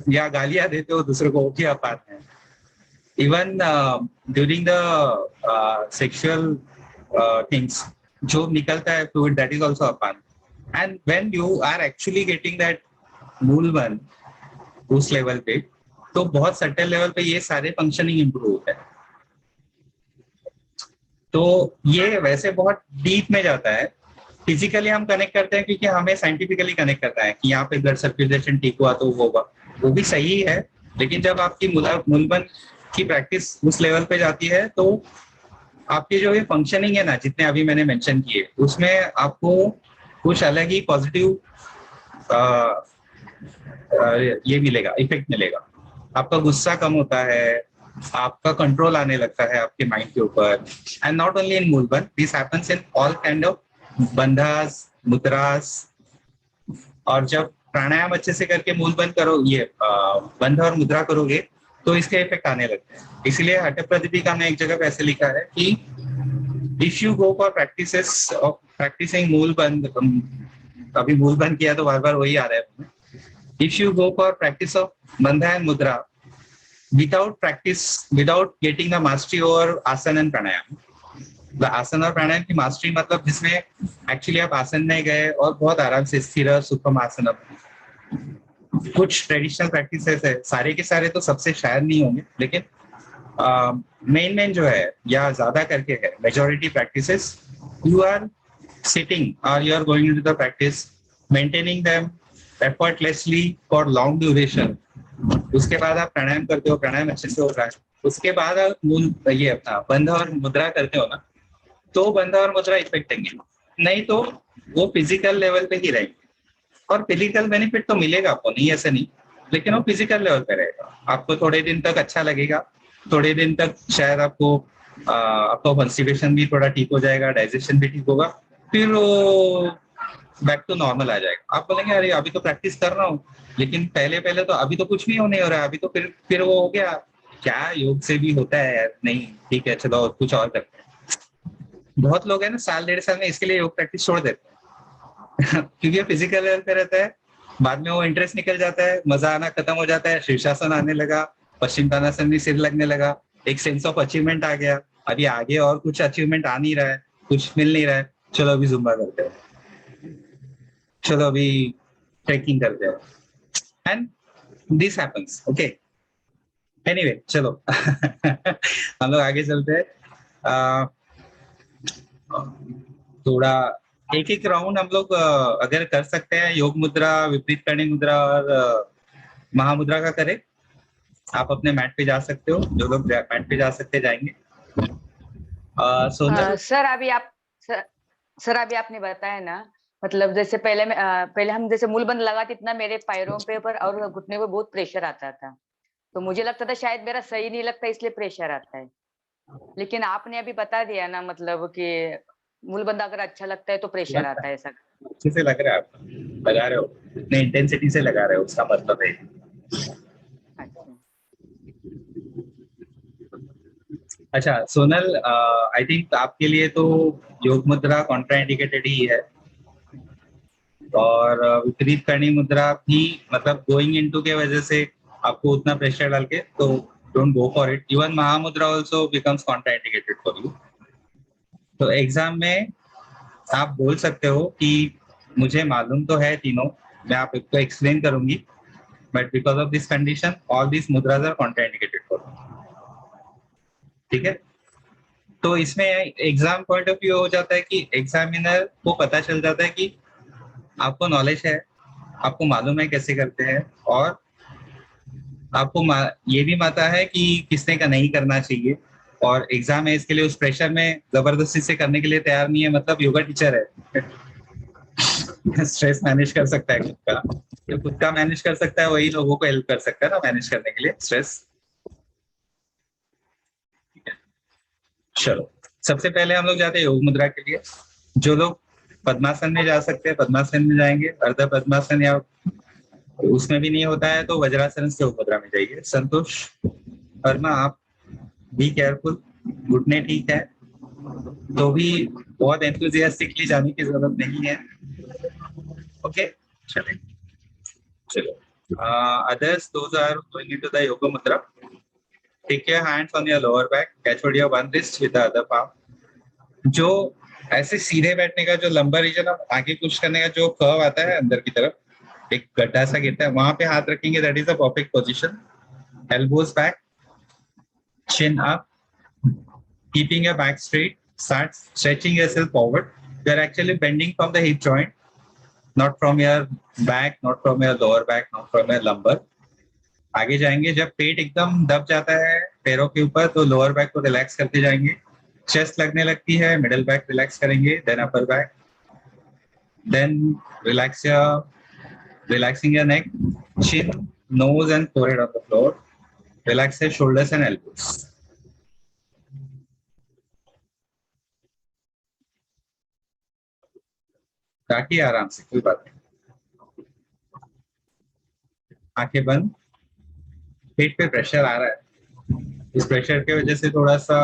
Speaker 2: या गालियां देते हो दूसरे को, वो भी अपान है। Even during the sexual things जो निकलता है fluid, that is also apana. And when you are actually getting that Mulabandha उस लेवल पे, तो बहुत सटल लेवल पे ये सारे फंक्शनिंग इंप्रूव होता है। तो ये वैसे बहुत डीप में जाता है। फिजिकली हम कनेक्ट करते हैं क्योंकि हमें साइंटिफिकली कनेक्ट करता है कि यहाँ पे ब्लड सर्कुलेशन ठीक हुआ तो वो होगा, वो भी सही है। लेकिन जब आपकी मूलबंध की प्रैक्टिस उस लेवल पे जाती है तो आपके जो ये फंक्शनिंग है ना, जितने अभी मैंने मेंशन किए, उसमें आपको कुछ अलग ही पॉजिटिव ये मिलेगा, इफेक्ट मिलेगा। आपका गुस्सा कम होता है, आपका कंट्रोल आने लगता है आपके माइंड के ऊपर। And not only in Mulabandha, this happens in all kind of bandhas, mudras. और जब प्राणायाम अच्छे से करके मूलबंध करो, ये बंध और मुद्रा करोगे तो इसके इफेक्ट आने लगते हैं। इसलिए हठ प्रदीपिका में एक जगह पे ऐसे लिखा है कि if you go for practices of practicing Mulabandha, अभी मूलबंध किया तो बार बार वही आ रहा है। If you go for practice of बंधा एंड मुद्रा without practice, without getting the mastery over asana and pranayam, the asana और प्राणायाम की मास्टरी मतलब जिसमें एक्चुअली आप आसन में गए और बहुत आराम से स्थिर सुखम आसन। कुछ ट्रेडिशनल प्रैक्टिसेस है, सारे के सारे तो सबसे शायद नहीं होंगे, लेकिन मेन जो है या ज्यादा करके है majority practices, you are sitting और you are going into the practice, maintaining them effortlessly for long duration. उसके बाद आप प्राणायाम करते हो, प्राणायाम अच्छे से हो रहा है, उसके बाद आप मूल ये अपना बंध और मुद्रा करते हो ना, तो बंध और मुद्रा इफेक्ट देंगे, नहीं तो वो फिजिकल लेवल पे ही रहेंगे। और फिजिकल बेनिफिट तो मिलेगा आपको, नहीं ऐसे नहीं, लेकिन वो फिजिकल लेवल पे रहेगा। आपको थोड़े दिन तक अच्छा लगेगा, थोड़े दिन तक शायद आपको आपका कॉन्स्टिपेशन भी थोड़ा ठीक हो जाएगा, डाइजेशन भी ठीक होगा, फिर वो बैक टू नॉर्मल आ जाएगा। आप बोलेंगे अरे अभी तो प्रैक्टिस कर रहा हूँ, लेकिन पहले तो अभी तो कुछ भी नहीं हो रहा है, अभी तो फिर वो हो गया क्या, योग से भी होता है यार, नहीं ठीक है चलो कुछ और करते हैं। बहुत लोग है ना साल डेढ़ साल में इसके लिए योग प्रैक्टिस छोड़ देते हैं क्योंकि फिजिकल लेवल पे रहता है, बाद में वो इंटरेस्ट निकल जाता है, मजा आना खत्म हो जाता है, शीर्षासन आने लगा, पश्चिम तानासन में सिर लगने लगा, एक सेंस ऑफ अचीवमेंट आ गया, अभी आगे और कुछ अचीवमेंट आ नहीं रहा है, कुछ मिल नहीं रहा है, चलो अभी जुम्बा करते हैं, चलो अभी ट्रेकिंग करते हैं, and this happens. Okay, anyway चलो हम लोग आगे चलते हैं। थोड़ा एक एक राउंड हम लोग अगर कर सकते हैं, योग मुद्रा, विपरीत करणी मुद्रा और महामुद्रा का करें। आप अपने मैट पे जा सकते हो, जो लोग मैट पे जा सकते जाएंगे। सोनल,
Speaker 3: सर अभी आपने बताया ना, मतलब जैसे पहले हम जैसे मूल बंद लगाते इतना मेरे पैरों पे पर और घुटने पे बहुत प्रेशर आता था, तो मुझे लगता था शायद मेरा सही नहीं लगता इसलिए प्रेशर आता है। लेकिन आपने अभी बता दिया ना, मतलब कि मूल बंद अगर अच्छा लगता है तो प्रेशर आता है, ऐसा।
Speaker 2: अच्छे से लग रहा है, आप लगा रहे हो, इतने इंटेंसिटी से लगा रहे हो, उसका मतलब है। अच्छा सोनल, आई थिंक आपके लिए तो योग मुद्रा कॉन्ट्राइंडिकेटेड ही है, और विपरीत करणी मुद्रा भी, मतलब गोइंग इनटू के वजह से आपको उतना प्रेशर डाल के, तो don't go for it. Even Mahamudra also becomes contraindicated for you. तो एग्जाम में आप बोल सकते हो कि मुझे मालूम तो है तीनों, मैं आपको एक्सप्लेन करूंगी, but because of this condition all this mudras are contraindicated for me. ठीक है, तो इसमें एग्जाम पॉइंट ऑफ व्यू हो जाता है कि एग्जामिनर को पता चल जाता है कि आपको नॉलेज है, आपको मालूम है कैसे करते हैं, और आपको ये भी माता है कि किसने का नहीं करना चाहिए, और एग्जाम है इसके लिए उस प्रेशर में जबरदस्ती से करने के लिए तैयार नहीं है। मतलब योगा टीचर है स्ट्रेस मैनेज कर सकता है खुद का, जो खुद का मैनेज कर सकता है वही लोगों को हेल्प कर सकता है ना मैनेज करने के लिए स्ट्रेस। चलो सबसे पहले हम लोग जाते हैं योग मुद्रा के लिए। जो लोग पद्मासन में जा सकते हैं पद्मासन में जाएंगे, अर्ध पद्मासन या उसमें भी नहीं होता है तो वज्रासन से योग मुद्रा में जाइए। संतोष वर्मा, आप बी केयरफुल, घुटने ठीक है तो भी बहुत एंथुसियास्टिकली जाने की जरूरत नहीं है। ओके चले, चलो others, those are going into the yoga mudra. Take your hands on your lower back, catch hold your one wrist with the other palm. जो ऐसे सीधे बैठने का जो लंबा रीजन, आगे पुश करने का जो कर्व आता है अंदर की तरफ, एक गड्ढा सा गिरता है, वहां पे हाथ रखेंगे, that is a perfect position. Elbows back, chin up, keeping your back straight, start stretching yourself forward. You are actually bending from the hip joint, not from your back, not from your lower back, not from your lumbar. आगे जाएंगे, जब पेट एकदम दब जाता है पैरों के ऊपर तो लोअर बैक को रिलैक्स करते जाएंगे, चेस्ट लगने लगती है, मिडिल बैक रिलैक्स करेंगे, then upper back, then relaxing your neck, chin, nose and forehead on the floor. Relax your shoulders and elbows. ताकि आराम से, कोई बात नहीं। आंखें बंद, पेट पे प्रेशर आ रहा है, इस प्रेशर के वजह से थोड़ा सा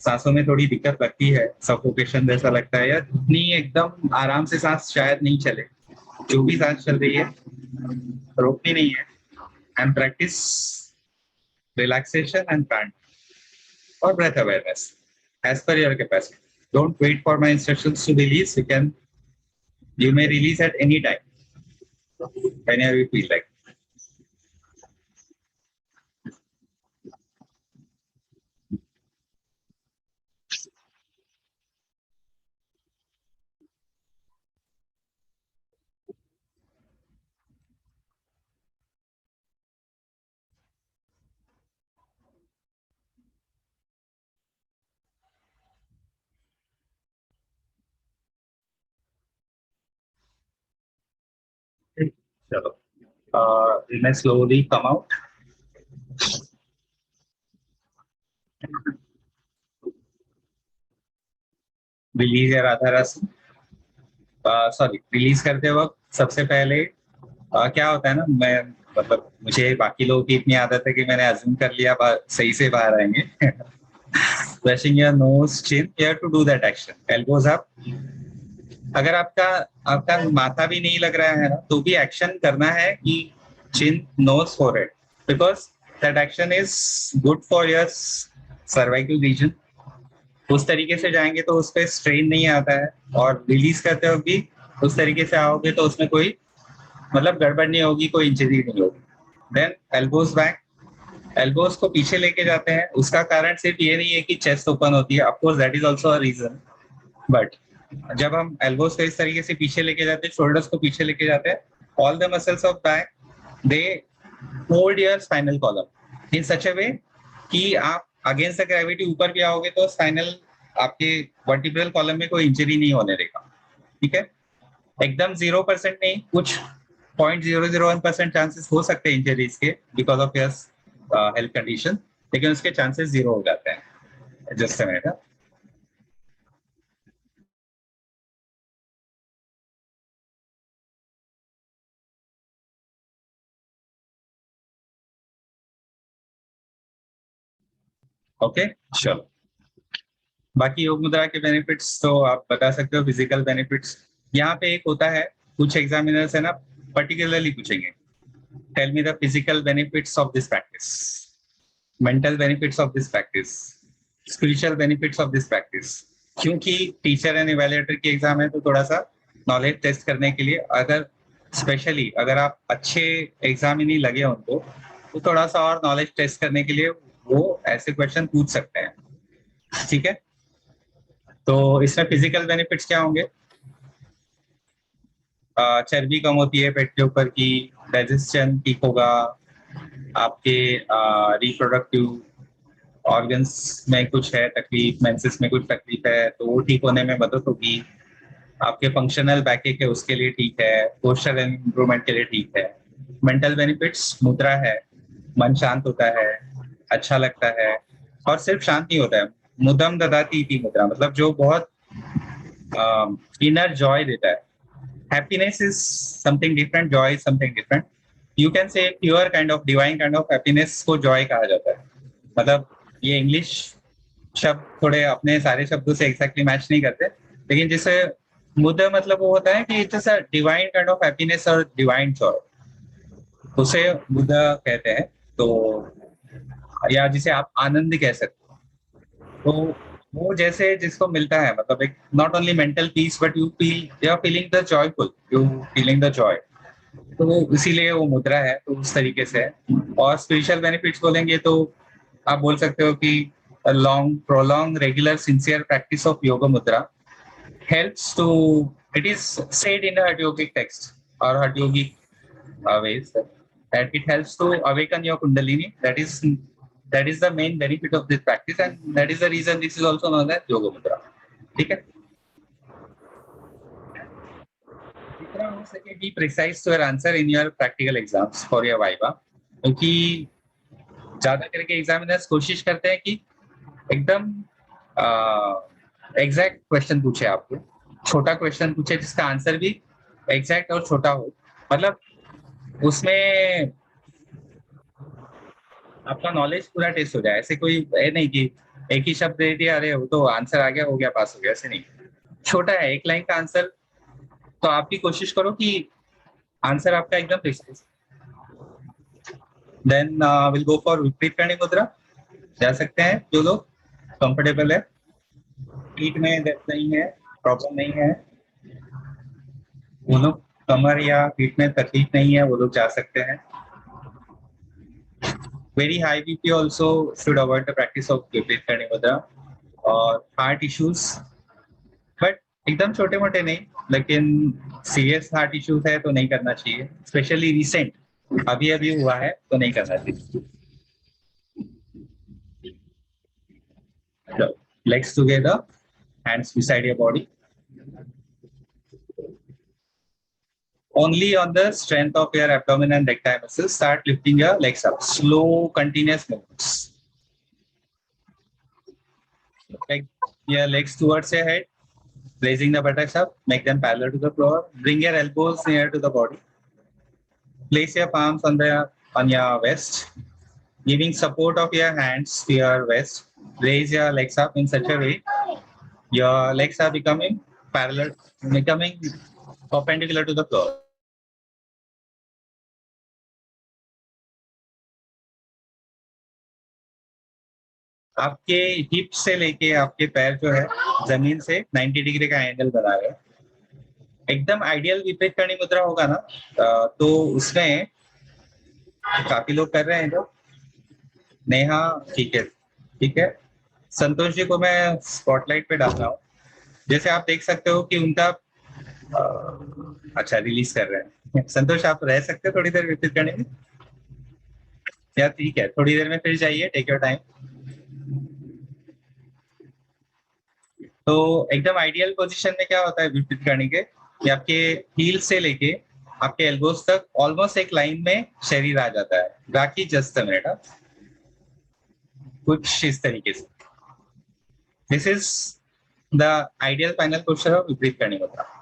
Speaker 2: सांसों में थोड़ी दिक्कत लगती है, सफोकेशन जैसा लगता है, या इतनी एकदम आराम से सांस शायद नहीं चले। जो भी सांस चल रही है रोकनी नहीं है, and practice relaxation and pranayama or breath awareness as per your capacity. Don't wait for my instructions to release. You may release at any time whenever you feel like. Chalo. We may slowly come out. Release your Radharasana. Sorry, release करते वक्त सबसे पहले क्या होता है ना, मैं मतलब मुझे बाकी लोगों की इतनी आदत है कि मैंने अज्यूम कर लिया सही से बाहर आएंगे। Brushing your nose, chin, you have to do that action, elbows up. अगर आपका माथा भी नहीं लग रहा है ना तो भी एक्शन करना है कि chin, nose, forehead, because that action is good for your cervical region उस तरीके से जाएंगे तो उस पर स्ट्रेन नहीं आता है, और रिलीज करते हो भी उस तरीके से आओगे तो उसमें कोई मतलब गड़बड़ नहीं होगी, कोई इंजरी नहीं होगी। देन एल्बोज बैक, एल्बोज को पीछे लेके जाते हैं। उसका कारण सिर्फ ये नहीं है कि चेस्ट ओपन होती है, of course that is also a reason, but जब हम एल्बोज को इस तरीके से पीछे लेके जाते हैं, शोल्डर्स को पीछे लेके जाते हैं, all the muscles of back they hold your spinal column in such a way कि आप अगेंस्ट द ग्रेविटी ऊपर भी आओगे तो स्पाइनल आपके वर्टिब्रल कॉलम में कोई इंजरी नहीं होने देगा। ठीक है, एकदम 0% नहीं, कुछ 0.001% चांसेस हो सकते हैं इंजरीज के because of your health condition, लेकिन उसके चांसेस 0 हो जाते हैं। Just a minute. ओके चलो, बाकी योग मुद्रा के बेनिफिट्स तो आप बता सकते हो। फिजिकल बेनिफिट्स यहाँ पे एक होता है, कुछ एग्जामिनर्स है ना पर्टिकुलरली पूछेंगे, tell me the physical benefits of this practice, mental benefits of this practice, spiritual benefits of this practice. क्योंकि टीचर एंड इवैल्यूएटर की एग्जाम है तो थोड़ा सा नॉलेज टेस्ट करने के लिए, अगर स्पेशली अगर आप अच्छे एग्जाम ही नहीं लगे उनको, तो थोड़ा सा और नॉलेज टेस्ट करने के लिए वो ऐसे क्वेश्चन पूछ सकते हैं। ठीक है, तो इसमें फिजिकल बेनिफिट्स क्या होंगे? चर्बी कम होती है पेट के ऊपर की, डाइजेशन ठीक होगा, आपके रिप्रोडक्टिव ऑर्गन्स में कुछ है तकलीफ, मेंसेस में कुछ तकलीफ है तो वो ठीक होने में मदद होगी, आपके फंक्शनल बैकएक है उसके लिए ठीक है, पोस्चर इंप्रूवमेंट के लिए ठीक है। मेंटल बेनिफिट्स मुद्रा है, मन शांत होता है, अच्छा लगता है, और सिर्फ शांत नहीं होता है, मुदम ददाती इति मुद्रा, मतलब जो बहुत इनर जॉय देता है। Happiness is something different, Joy is something different. You can से pure kind of divine kind of happiness को जॉय कहा जाता है। मतलब ये इंग्लिश शब्द थोड़े अपने सारे शब्दों से एग्जैक्टली मैच नहीं करते, लेकिन जिसे मुद्दा मतलब वो होता है कि it's a divine kind of happiness और डिवाइन जॉय, उसे मुद्दा कहते हैं। तो या जिसे आप आनंद कह सकते हो, तो वो जैसे जिसको मिलता है, मतलब एक not only mental peace but you are feeling the joyful, you feeling the joy, तो वो इसीलिए वो मुद्रा है, तो उस तरीके से है। और स्पिरिचुअल बेनिफिट्स बोलेंगे तो आप बोल सकते हो कि long prolong regular sincere practice of yoga मुद्रा helps to, it is said in a Hatha Yogic text or Hatha Yogic ways that it helps to awaken your kundalini. That is the main benefit of this practice, and that is the reason this is also known as yoga mudra. ठीक है, जितना हो सके be precise to your answer in your practical exams for your viva, क्योंकि ज्यादा करके examiners कोशिश करते हैं कि एकदम एग्जैक्ट क्वेश्चन पूछे आपको, छोटा क्वेश्चन पूछे जिसका आंसर भी एग्जैक्ट और छोटा हो, मतलब उसमें आपका नॉलेज पूरा टेस्ट हो जाए। ऐसे कोई है नहीं कि एक ही शब्द दे दिया, अरे वो तो आंसर आ गया, हो गया, पास हो गया, ऐसे नहीं। छोटा है, एक लाइन का आंसर, तो आप भी कोशिश करो कि आंसर आपका एकदम precise. Then will go for viparita karani मुद्रा। जा सकते हैं जो लोग कंफर्टेबल है, पीठ में दर्द नहीं है, प्रॉब्लम नहीं है, वो लोग कमर या पीठ में तकलीफ नहीं है, वो लोग जा सकते हैं। Very high BP also should avoid the practice of विपरीत करणी मुद्रा। और हार्ट इश्यूज, बट एकदम छोटे मोटे नहीं, लेकिन सीरियस हार्ट इश्यूज है तो नहीं करना चाहिए, स्पेशली रिसेंट अभी अभी हुआ है तो नहीं करना चाहिए। Legs together, hands beside your body. Only on the strength of your abdomen and recti muscles, start lifting your legs up. Slow, continuous movements. Take your legs towards your head, raising the buttocks up, make them parallel to the floor. Bring your elbows near to the body. Place your palms on your waist, giving support of your hands to your waist. Raise your legs up in such a way your legs are becoming parallel, becoming perpendicular to the floor. आपके hip से लेके आपके पैर जो है जमीन से 90 degree का एंगल बना रहे हैं। एकदम आइडियल विपरीत करणी मुद्रा होगा ना, तो उसमें काफी लोग कर रहे हैं जो। नेहा ठीक है, ठीक है। संतोष जी को मैं स्पॉटलाइट पे डाल रहा हूँ। जैसे आप देख सकते हो कि उनका अच्छा रिलीज कर रहे हैं। संतोष आप रह सकते हो थोड़ी देर विपरीत करने में, या ठीक है थोड़ी देर में फिर जाइए, टेक योर टाइम। तो एकदम आइडियल पोजीशन में क्या होता है विपरीत करने के, कि आपके हील से लेके आपके एल्बोस तक ऑलमोस्ट एक लाइन में शरीर आ जाता है। बाकी जस्ट अ मिनट, कुछ इस तरीके से। This is the ideal final posture of विपरीत करणी मुद्रा।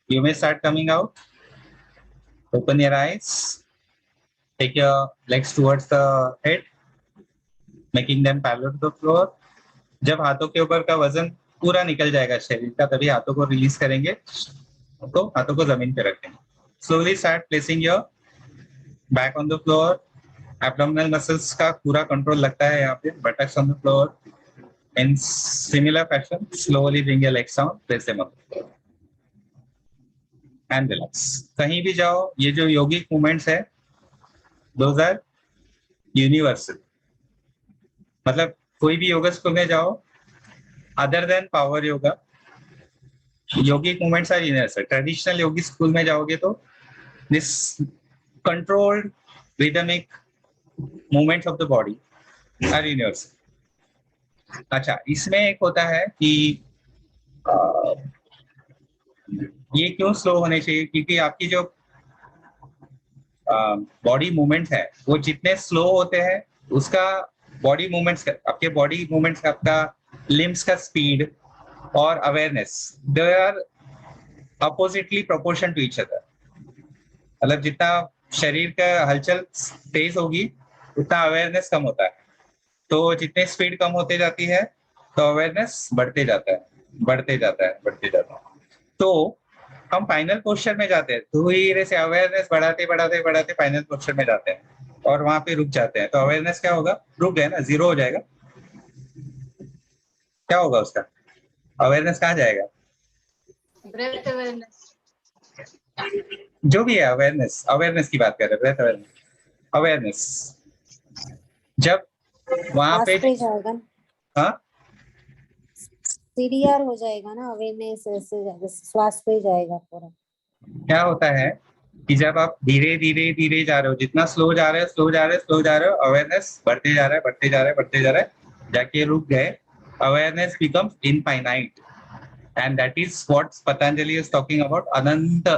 Speaker 2: You may start coming out. Open your eyes. Take your legs towards the head, making them parallel to the floor. जब हाथों के ऊपर का वजन पूरा निकल जाएगा शरीर का, तभी हाथों को रिलीज करेंगे, तो हाथों को जमीन पे रखेंगे। Slowly start placing your back on the floor. Abdominal muscles का पूरा कंट्रोल लगता है यहाँ पे। Buttocks on the floor. In similar fashion, slowly bring your legs down, place them on the floor. And relax. कहीं भी जाओ, ये जो योगिक मूवमेंट्स है दोज आर यूनिवर्सल। मतलब कोई भी योगा स्कूल में जाओ, other than power yoga, yogic movements are universal. Traditional yogic school में जाओगे तो this controlled rhythmic movements of the body are universal. अच्छा, इसमें एक होता है कि ये क्यों स्लो होने चाहिए, क्योंकि आपकी जो बॉडी मूवमेंट है वो जितने स्लो होते हैं उसका बॉडी मूवमेंट्स, आपके बॉडी मूवमेंट्स का, आपका लिम्स का स्पीड और awareness, they are oppositely proportion to each other. मतलब जितना शरीर का हलचल तेज होगी उतना अवेयरनेस कम होता है। तो जितने स्पीड कम होते जाती है तो अवेयरनेस बढ़ते जाता है, बढ़ते जाता है, बढ़ते जाता है। तो हम फाइनल पोस्चर में जाते हैं, धीरे से अवेयरनेस बढ़ाते बढ़ाते बढ़ाते फाइनल पोस्चर में जाते हैं और वहां पे रुक जाते हैं। तो अवेयरनेस क्या होगा, रुक गए ना, जीरो हो जाएगा। क्या होगा उसका, अवेयरनेस कहाँ जाएगा,
Speaker 7: ब्रेथ अवेयरनेस,
Speaker 2: जो भी है अवेयरनेस, अवेयरनेस की बात कर रहे हैं, ब्रेथ अवेयरनेस, अवेयरनेस जब वहां पे
Speaker 9: जाएगा ना,
Speaker 2: हाँ
Speaker 9: सीडीआर हो जाएगा ना, अवेयरनेस ऐसे श्वास पे जाएगा पूरा।
Speaker 2: क्या होता है कि जब आप धीरे धीरे धीरे जा रहे हो, जितना स्लो जा रहे हो, स्लो जा रहे हो, स्लो जा रहे हो, अवेयरनेस बढ़ते जा रहा है, बढ़ते जा रहा है, बढ़ते जा रहा है, जाके रुक गए, awareness becomes infinite, and that is what Patanjali is talking about ananta,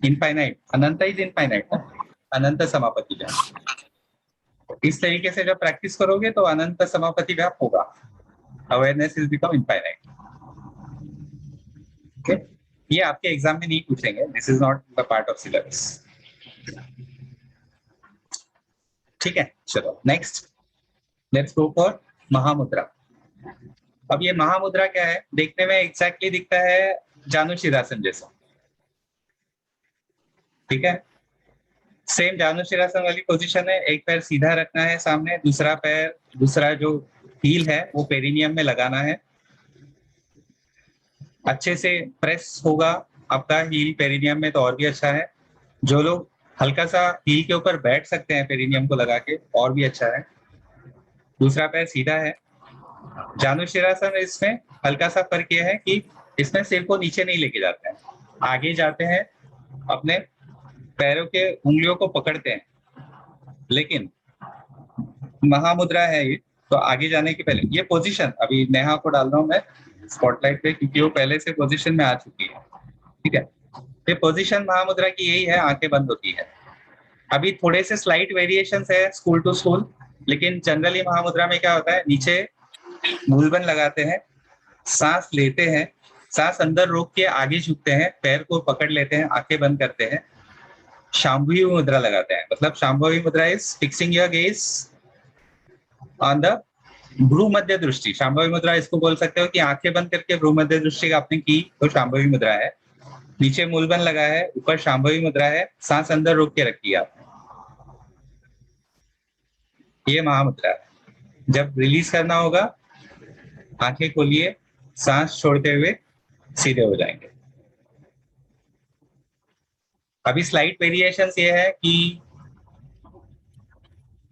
Speaker 2: infinite, ananta is infinite, ananta samapatti व्याप। इस तरीके से जब प्रैक्टिस करोगे तो अनंत समापति व्याप होगा, awareness is become infinite. Okay, ये आपके एग्जाम में नहीं पूछेंगे, this is not the part of syllabus. ठीक है, चलो next let's go for Mahamudra. अब ये महामुद्रा क्या है, देखने में एग्जैक्टली दिखता है जानुशिरासन जैसा, ठीक है, सेम जानुशिरासन वाली पोजीशन है। एक पैर सीधा रखना है सामने, दूसरा पैर, दूसरा जो हील है वो पेरिनियम में लगाना है, अच्छे से प्रेस होगा आपका हील पेरिनियम में तो और भी अच्छा है। जो लोग हल्का सा हील के ऊपर बैठ सकते हैं पेरिनियम को लगा के, और भी अच्छा है। दूसरा पैर सीधा है। जानुशिरासन इसमें हल्का सा फर्क ये है कि इसमें सिर को नीचे नहीं लेके जाते हैं, आगे जाते हैं, अपने पैरों के उंगलियों को पकड़ते हैं। लेकिन महामुद्रा है ये, तो आगे जाने के पहले ये पोजीशन, अभी नेहा को डाल रहा हूं मैं स्पॉटलाइट पे क्योंकि वो पहले से पोजीशन में आ चुकी है, ठीक है। ये पोजीशन महामुद्रा की यही है, आंखें बंद होती है। अभी थोड़े से स्लाइट वेरिएशंस है स्कूल टू स्कूल, लेकिन जनरली महामुद्रा में क्या होता है, नीचे मूलबंद लगाते हैं, सांस लेते हैं, सांस अंदर रोक के आगे झुकते हैं, पैर को पकड़ लेते हैं, आंखें बंद करते हैं, शांभवी मुद्रा लगाते हैं। मतलब Shambhavi mudra is fixing your gaze on the bhru madhya drishti. Shambhavi मुद्रा इसको बोल सकते हो कि आंखें बंद करके भ्रू मध्य दृष्टि आपने की तो शांभवी मुद्रा है। नीचे मूलबंद लगा है, ऊपर शांभवी मुद्रा है, सांस अंदर रोक के रखी है आपने, ये महामुद्रा है। जब रिलीज करना होगा आंखें खोलिए, सांस छोड़ते हुए सीधे हो जाएंगे। अभी स्लाइट वेरिएशंस ये है कि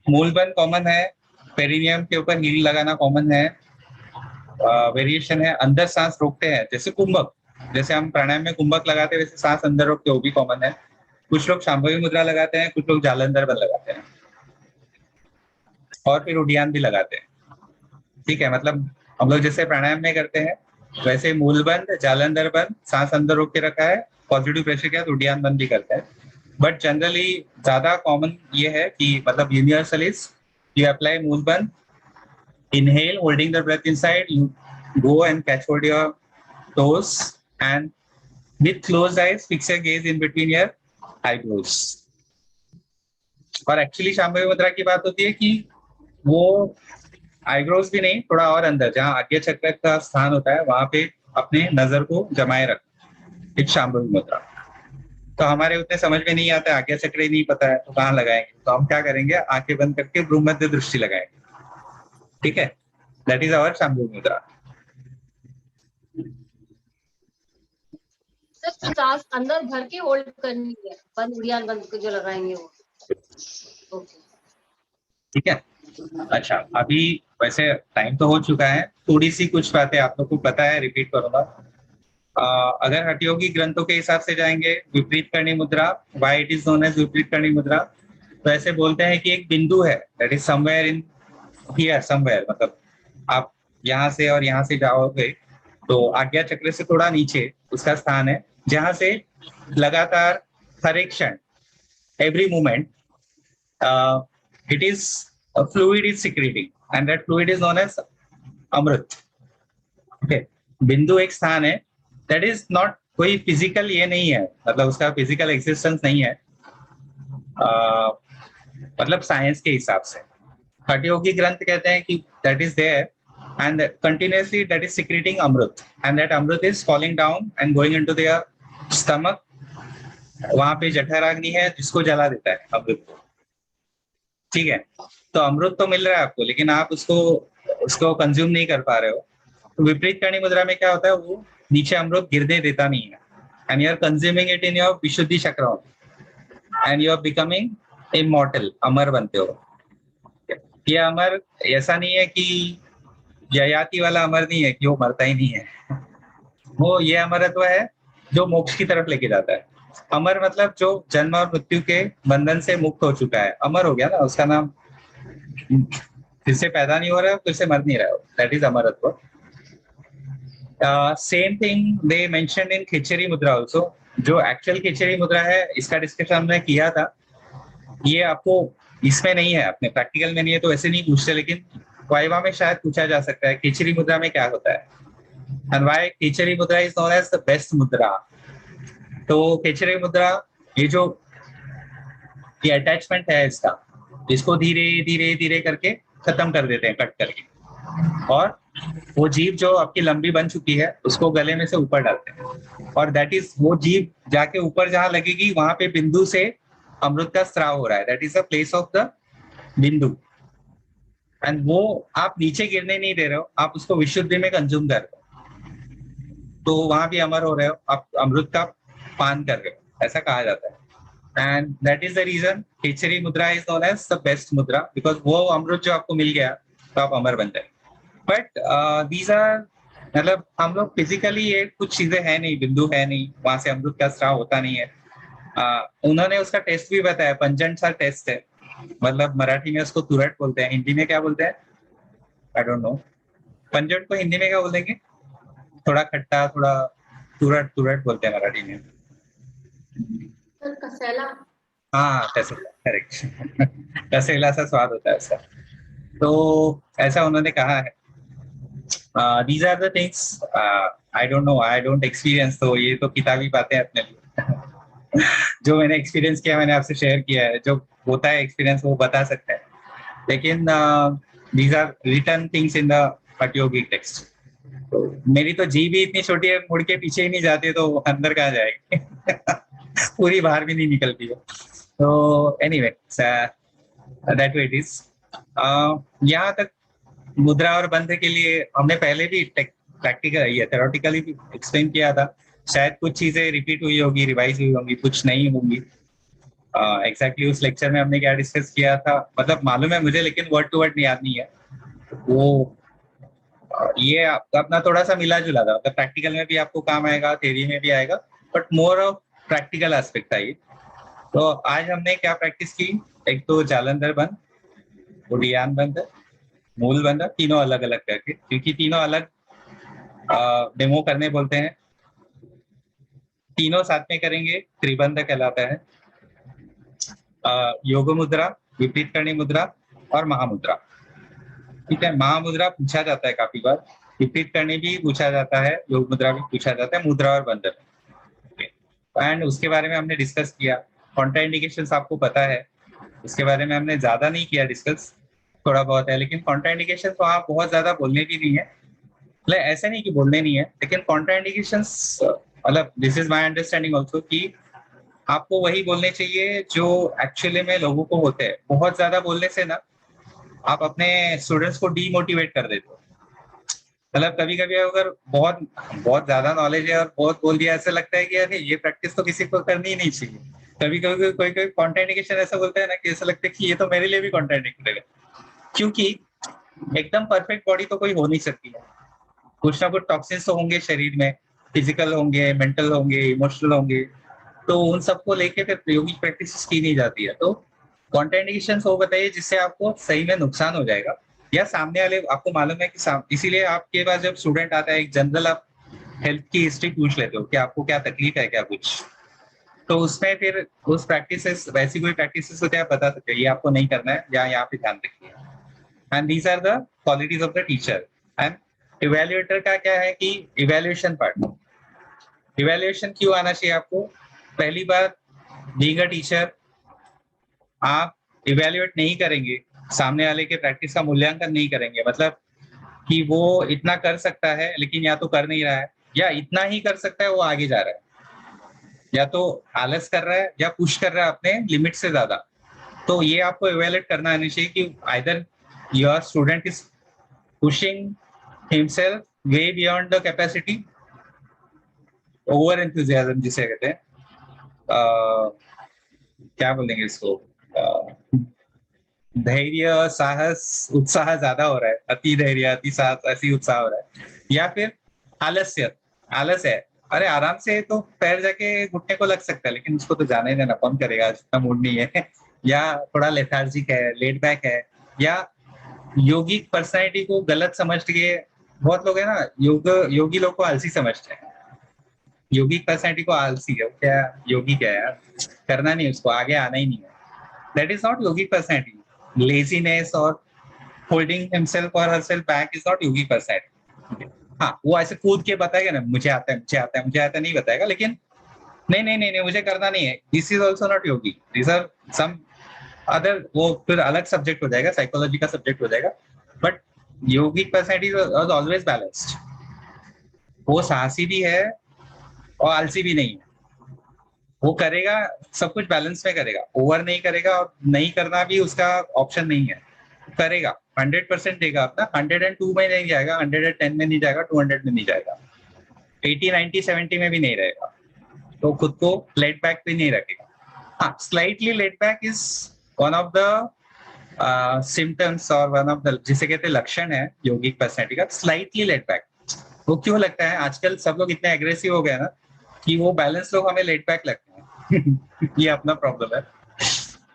Speaker 2: मूलबंद कॉमन है, पेरिनियम के ऊपर हील लगाना कॉमन है। वेरिएशन है अंदर सांस रोकते हैं, जैसे कुंभक, जैसे हम प्राणायाम में कुंभक लगाते हैं वैसे सांस अंदर रोकते हैं, वो भी कॉमन है। कुछ लोग शांभवी मुद्रा लगाते हैं, कुछ लोग जालंधर बंद लगाते हैं और फिर उडियान भी लगाते हैं। ठीक है, मतलब हम लोग जैसे प्राणायाम में करते हैं वैसे मूलबंद, जालंधर बंद, सांस अंदर रोक के रखा है, पॉजिटिव प्रेशर के साथ उडियान बंद भी करते हैं। बट जनरली ज्यादा कॉमन ये है कि मतलब universal is you apply Mulabandh, inhale holding the breath inside, you go and catch hold your toes and with closed eyes fix your gaze in between your eyebrows। और एक्चुअली शांभवी मुद्रा की बात होती है कि वो आईब्रोज भी नहीं, थोड़ा और अंदर जहां आज्ञा चक्र का स्थान होता है वहां पे अपने नजर को जमाए रख, एक शांभवी मुद्रा। तो हमारे उतने समझ में नहीं आता, आज्ञा चक्र ही नहीं पता है तो कहाँ लगाएंगे, तो हम क्या करेंगे, आंखें बंद करके भ्रूमध्य दृष्टि लगाएंगे। ठीक है, दैट इज आवर शांभवी मुद्रा।
Speaker 7: सिर्फ सांस अंदर भर के होल्ड करनी है, बंद उड़ियान बंद को जो लगाएंगे वो। ओके,
Speaker 2: ठीक है। अच्छा, अभी वैसे टाइम तो हो चुका है, थोड़ी सी कुछ बातें आप लोग को पता है, रिपीट करूंगा। अगर हठयोगी ग्रंथों के हिसाब से जाएंगे, viparita karani mudra, why it is known as viparita karani मुद्रा, तो ऐसे बोलते हैं कि एक बिंदु है, that is somewhere in here somewhere, मतलब आप यहाँ से और यहाँ से जाओगे तो आज्ञा चक्र से थोड़ा नीचे उसका स्थान है, जहां से लगातार हर एक क्षण, every moment, it is fluid is secreting and that fluid is known as amrit. Okay, बिंदु एक स्थान है, दैट इज नॉट कोई फिजिकल ये नहीं है, मतलब उसका फिजिकल एग्जिस्टेंस नहीं है, मतलब साइंस के हिसाब से। हठयोगी ग्रंथ कहते हैं कि that is there and continuously that is secreting amrut and that amrut is falling down and going into their stomach। वहां पे जठराग्नि है जिसको जला देता है अमृत को। ठीक है, तो अमृत तो मिल रहा है आपको, लेकिन आप उसको कंज्यूम नहीं कर पा रहे हो। तो विपरीत करणी मुद्रा में क्या होता है, वो नीचे अमृत गिरने देता नहीं है and you are consuming it in your Vishuddhi chakra and you are becoming immortal, अमर बनते हो। ये अमर ऐसा नहीं है कि ययाति वाला अमर नहीं है कि वो मरता ही नहीं है, वो ये अमरत्व है जो मोक्ष की तरफ लेके जाता है। अमर मतलब जो जन्म और मृत्यु के बंधन से मुक्त हो चुका है, अमर हो गया ना, उसका नाम फिर से पैदा नहीं हो रहा है, फिर से मर नहीं रहा है, that is amaratva. Same thing they mentioned in Khechari mudra also. जो एक्चुअल खिचड़ी मुद्रा है, इसका डिस्कशन हमने किया था, ये आपको इसमें नहीं है, अपने प्रैक्टिकल में नहीं है तो ऐसे नहीं पूछते, लेकिन वाइवा में शायद पूछा जा सकता है खिचड़ी मुद्रा में क्या होता है and why khichdi mudra is known as the best mudra. तो खिचड़ी मुद्रा, ये जो ये अटैचमेंट है इसका, इसको धीरे धीरे धीरे करके खत्म कर देते हैं, कट करके, और वो जीभ जो आपकी लंबी बन चुकी है उसको गले में से ऊपर डालते हैं, और दैट इज वो जीभ जाके ऊपर जहां लगेगी वहां पे बिंदु से अमृत का स्राव हो रहा है, that is the place of the बिंदु। एंड वो आप नीचे गिरने नहीं दे रहे हो, आप उसको विशुद्धि में कंज्यूम कर रहे हो, तो वहां भी अमर हो रहे हो, आप अमृत का पान कर रहे हो, ऐसा कहा जाता है। And that is the reason Khechari mudra is known as the best mudra, because वो अमृत जो आपको मिल गया तो आप अमर बन जाए। बट दीज आर, मतलब हम लोग फिजिकली ये कुछ चीजें है नहीं, बिंदु है नहीं, वहां से अमृत का स्राव होता नहीं है। उन्होंने उसका टेस्ट भी बताया, पंजन सा टेस्ट है, मतलब मराठी में उसको तुरट बोलते हैं, हिंदी में क्या बोलते हैं आई डोंट नो। पंजन को हिंदी में क्या बोल देंगे, थोड़ा खट्टा, थोड़ा तुरट, तुरट बोलते हैं मराठी में।
Speaker 5: सर कसेला।
Speaker 2: हाँ कसेला, करेक्ट कसेला सा स्वाद होता है उसका, तो ऐसा उन्होंने कहा है। These are the things, I don't know, I don't experience, तो ये तो किताबी बातें अपने लिए जो मैंने एक्सपीरियंस किया मैंने आपसे शेयर किया है, जो होता है एक्सपीरियंस वो बता सकते हैं, लेकिन these are written things in the hathayogi text. तो मेरी तो जीभ ही इतनी छोटी है, मुड़ के पीछे ही नहीं जाती, तो अंदर कहाँ जाएगी पूरी बाहर भी नहीं निकलती है। तो anyway that way it is. यहाँ तक मुद्रा और बंध के लिए हमने पहले भी प्रैक्टिकल ये थ्योरेटिकली एक्सप्लेन किया था। शायद कुछ चीजें रिपीट हुई होगी, रिवाइज हुई होंगी, कुछ नहीं होंगी। एग्जैक्टली उस लेक्चर में हमने क्या डिस्कस किया था मतलब मालूम है मुझे, लेकिन वर्ड टू वर्ड याद नहीं है वो। ये अपना थोड़ा सा मिला जुला था, मतलब प्रैक्टिकल में भी आपको काम आएगा, थ्योरी में भी आएगा, but more of practical aspect था ये। तो आज हमने क्या प्रैक्टिस की, एक तो जालंधर बंध, उड़ियान बंध, मूल बंध, तीनों अलग अलग करके, क्योंकि तीनों अलग डेमो करने बोलते हैं। तीनों साथ में करेंगे त्रिबंध कहलाता है। योग मुद्रा, विपरीत करणी मुद्रा और महामुद्रा। ठीक है, महामुद्रा पूछा जाता है काफी बार, विपरीत करणी भी पूछा जाता है, योग मुद्रा भी पूछा जाता है, मुद्रा और बंधन। एंड उसके बारे में हमने डिस्कस किया। कॉन्ट्रा इंडिकेशंस आपको पता है, उसके बारे में हमने ज्यादा नहीं किया डिस्कस, थोड़ा बहुत है, लेकिन कॉन्ट्रा इंडिकेशंस वहाँ बहुत ज्यादा बोलने भी नहीं है। मतलब ऐसा नहीं कि बोलने नहीं है, लेकिन कॉन्ट्रा इंडिकेशंस मतलब this is my understanding also कि आपको वही बोलने चाहिए जो एक्चुअली में लोगों को होते हैं। बहुत ज्यादा बोलने से ना आप अपने स्टूडेंट्स को डीमोटिवेट कर देते हो। मतलब कभी कभी अगर बहुत बहुत ज्यादा नॉलेज है और बहुत बोल दिया, ऐसा लगता है कि अरे ये प्रैक्टिस तो किसी को करनी ही नहीं चाहिए। कभी कभी कोई कोई कॉन्ट्राइंडिकेशन ऐसा बोलता है ना कि ऐसा लगता है कि ये तो मेरे लिए भी कॉन्ट्राइंडिकेटेड है, क्योंकि एकदम परफेक्ट बॉडी तो कोई हो नहीं सकती है। कुछ ना कुछ टॉक्सिन्स तो होंगे शरीर में, फिजिकल होंगे, मेंटल होंगे, इमोशनल होंगे, तो उन सबको लेके फिर योगिक प्रैक्टिस की नहीं जाती है। तो कॉन्ट्राइंडिकेशन वो बताइए जिससे आपको सही में नुकसान हो जाएगा, या सामने वाले आपको मालूम है कि इसीलिए आपके पास जब स्टूडेंट आता है एक जनरल आप हेल्थ की हिस्ट्री पूछ लेते हो कि आपको क्या तकलीफ है क्या कुछ, तो उसमें फिर उस प्रैक्टिसेस, वैसी कोई प्रैक्टिसेस होते हैं आप बता सकते हैं ये आपको नहीं करना है या यहाँ पे ध्यान रखिए। And these are the qualities of the teacher. And evaluator का क्या है कि इवेल्युएशन पार्ट, इवेल्युएशन क्यों आना चाहिए आपको। पहली बात, बीइंग अ टीचर आप इवेल्युएट नहीं करेंगे, सामने वाले के प्रैक्टिस का मूल्यांकन नहीं करेंगे, मतलब कि वो इतना कर सकता है लेकिन या तो कर नहीं रहा है, या इतना ही कर सकता है वो आगे जा रहा है, या तो आलस कर रहा है या पुश कर रहा है अपने लिमिट से ज्यादा। तो ये आपको इवेल्युएट करना आना चाहिए कि either your student is pushing himself way beyond the capacity, over enthusiasm जिसे कहते हैं, क्या बोलेंगे इसको, धैर्य, साहस, उत्साह ज्यादा हो रहा है, अति धैर्य, अति साहस, अति उत्साह हो रहा है, या फिर आलस्य, आलस है, अरे आराम से तो पैर जाके घुटने को लग सकता है लेकिन उसको तो जाने ही देना, कौन करेगा, इतना मूड नहीं है या थोड़ा लेथार्जिक है, लेट बैक है, या योगिक पर्सनैलिटी को गलत समझ के, बहुत लोग है ना योगी लोग को आलसी समझते हैं, योगिक पर्सनैलिटी को आलसी है, क्या योगी क्या है यार, करना नहीं, उसको आगे आना ही नहीं है, that is not yogic personality. Laziness और होल्डिंग हिमसेल्फ और herself back is not yogic personality. हाँ, वो ऐसे कूद के बताएगा ना मुझे आता है, मुझे आता है, मुझे आता है, नहीं बताएगा, लेकिन नहीं नहीं नहीं नहीं मुझे करना नहीं है, this is also not yogi, this are some other, वो फिर अलग सब्जेक्ट हो जाएगा, साइकोलॉजी का सब्जेक्ट हो जाएगा। But yogic personality was always balanced, वो साहसी भी है और आलसी भी नहीं है, वो करेगा सब कुछ बैलेंस में करेगा, ओवर नहीं करेगा और नहीं करना भी उसका ऑप्शन नहीं है, करेगा 100% देगा अपना, 102 में नहीं जाएगा, 110 में नहीं जाएगा, 200 में नहीं जाएगा, 80 90 70 में भी नहीं रहेगा, तो खुद को लेट बैक भी नहीं रखेगा। हाँ, slightly laid back is one of the symptoms और वन ऑफ द जिसे कहते हैं लक्षण है योगिक पर्सनैलिटी का, स्लाइटली लेट बैक। वो क्यों लगता है, आजकल सब लोग इतने एग्रेसिव हो गए ना कि वो बैलेंस लोग हमें लेट बैक लगते हैं ये अपना प्रॉब्लम है,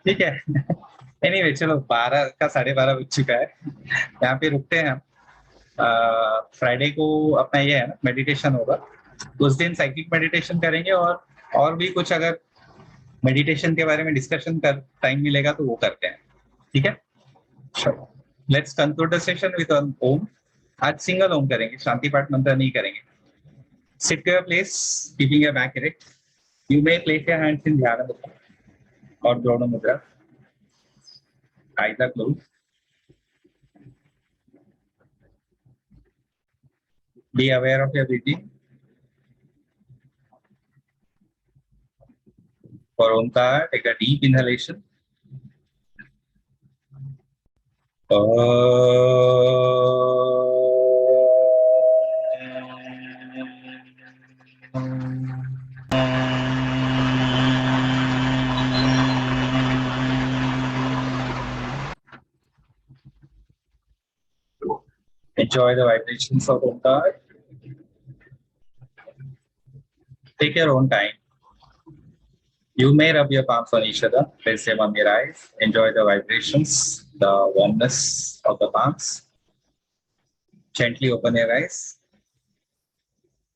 Speaker 2: ठीक है एनीवे चलो 12 का 12:30 बज चुका है, यहाँ पे रुकते हैं हम। फ्राइडे को अपना ये है ना मेडिटेशन होगा, उस दिन साइक्लिक मेडिटेशन करेंगे, और भी कुछ अगर मेडिटेशन के बारे में डिस्कशन कर टाइम मिलेगा तो वो करते हैं, ठीक है। चलो let's conclude the session with an Om. आज सिंगल ओम करेंगे, शांति पाठ मंत्र नहीं करेंगे। Sit to your place, keeping your back erect, you may place your hands in dhyana mudra और द्रोण मुद्रा, eyes are closed. Be aware of your breathing. For Omkar, take a deep inhalation Enjoy the vibrations of Omkar. Take your own time. You may rub your palms on each other, place them on your eyes. Enjoy the vibrations, the warmness of the palms. Gently open your eyes.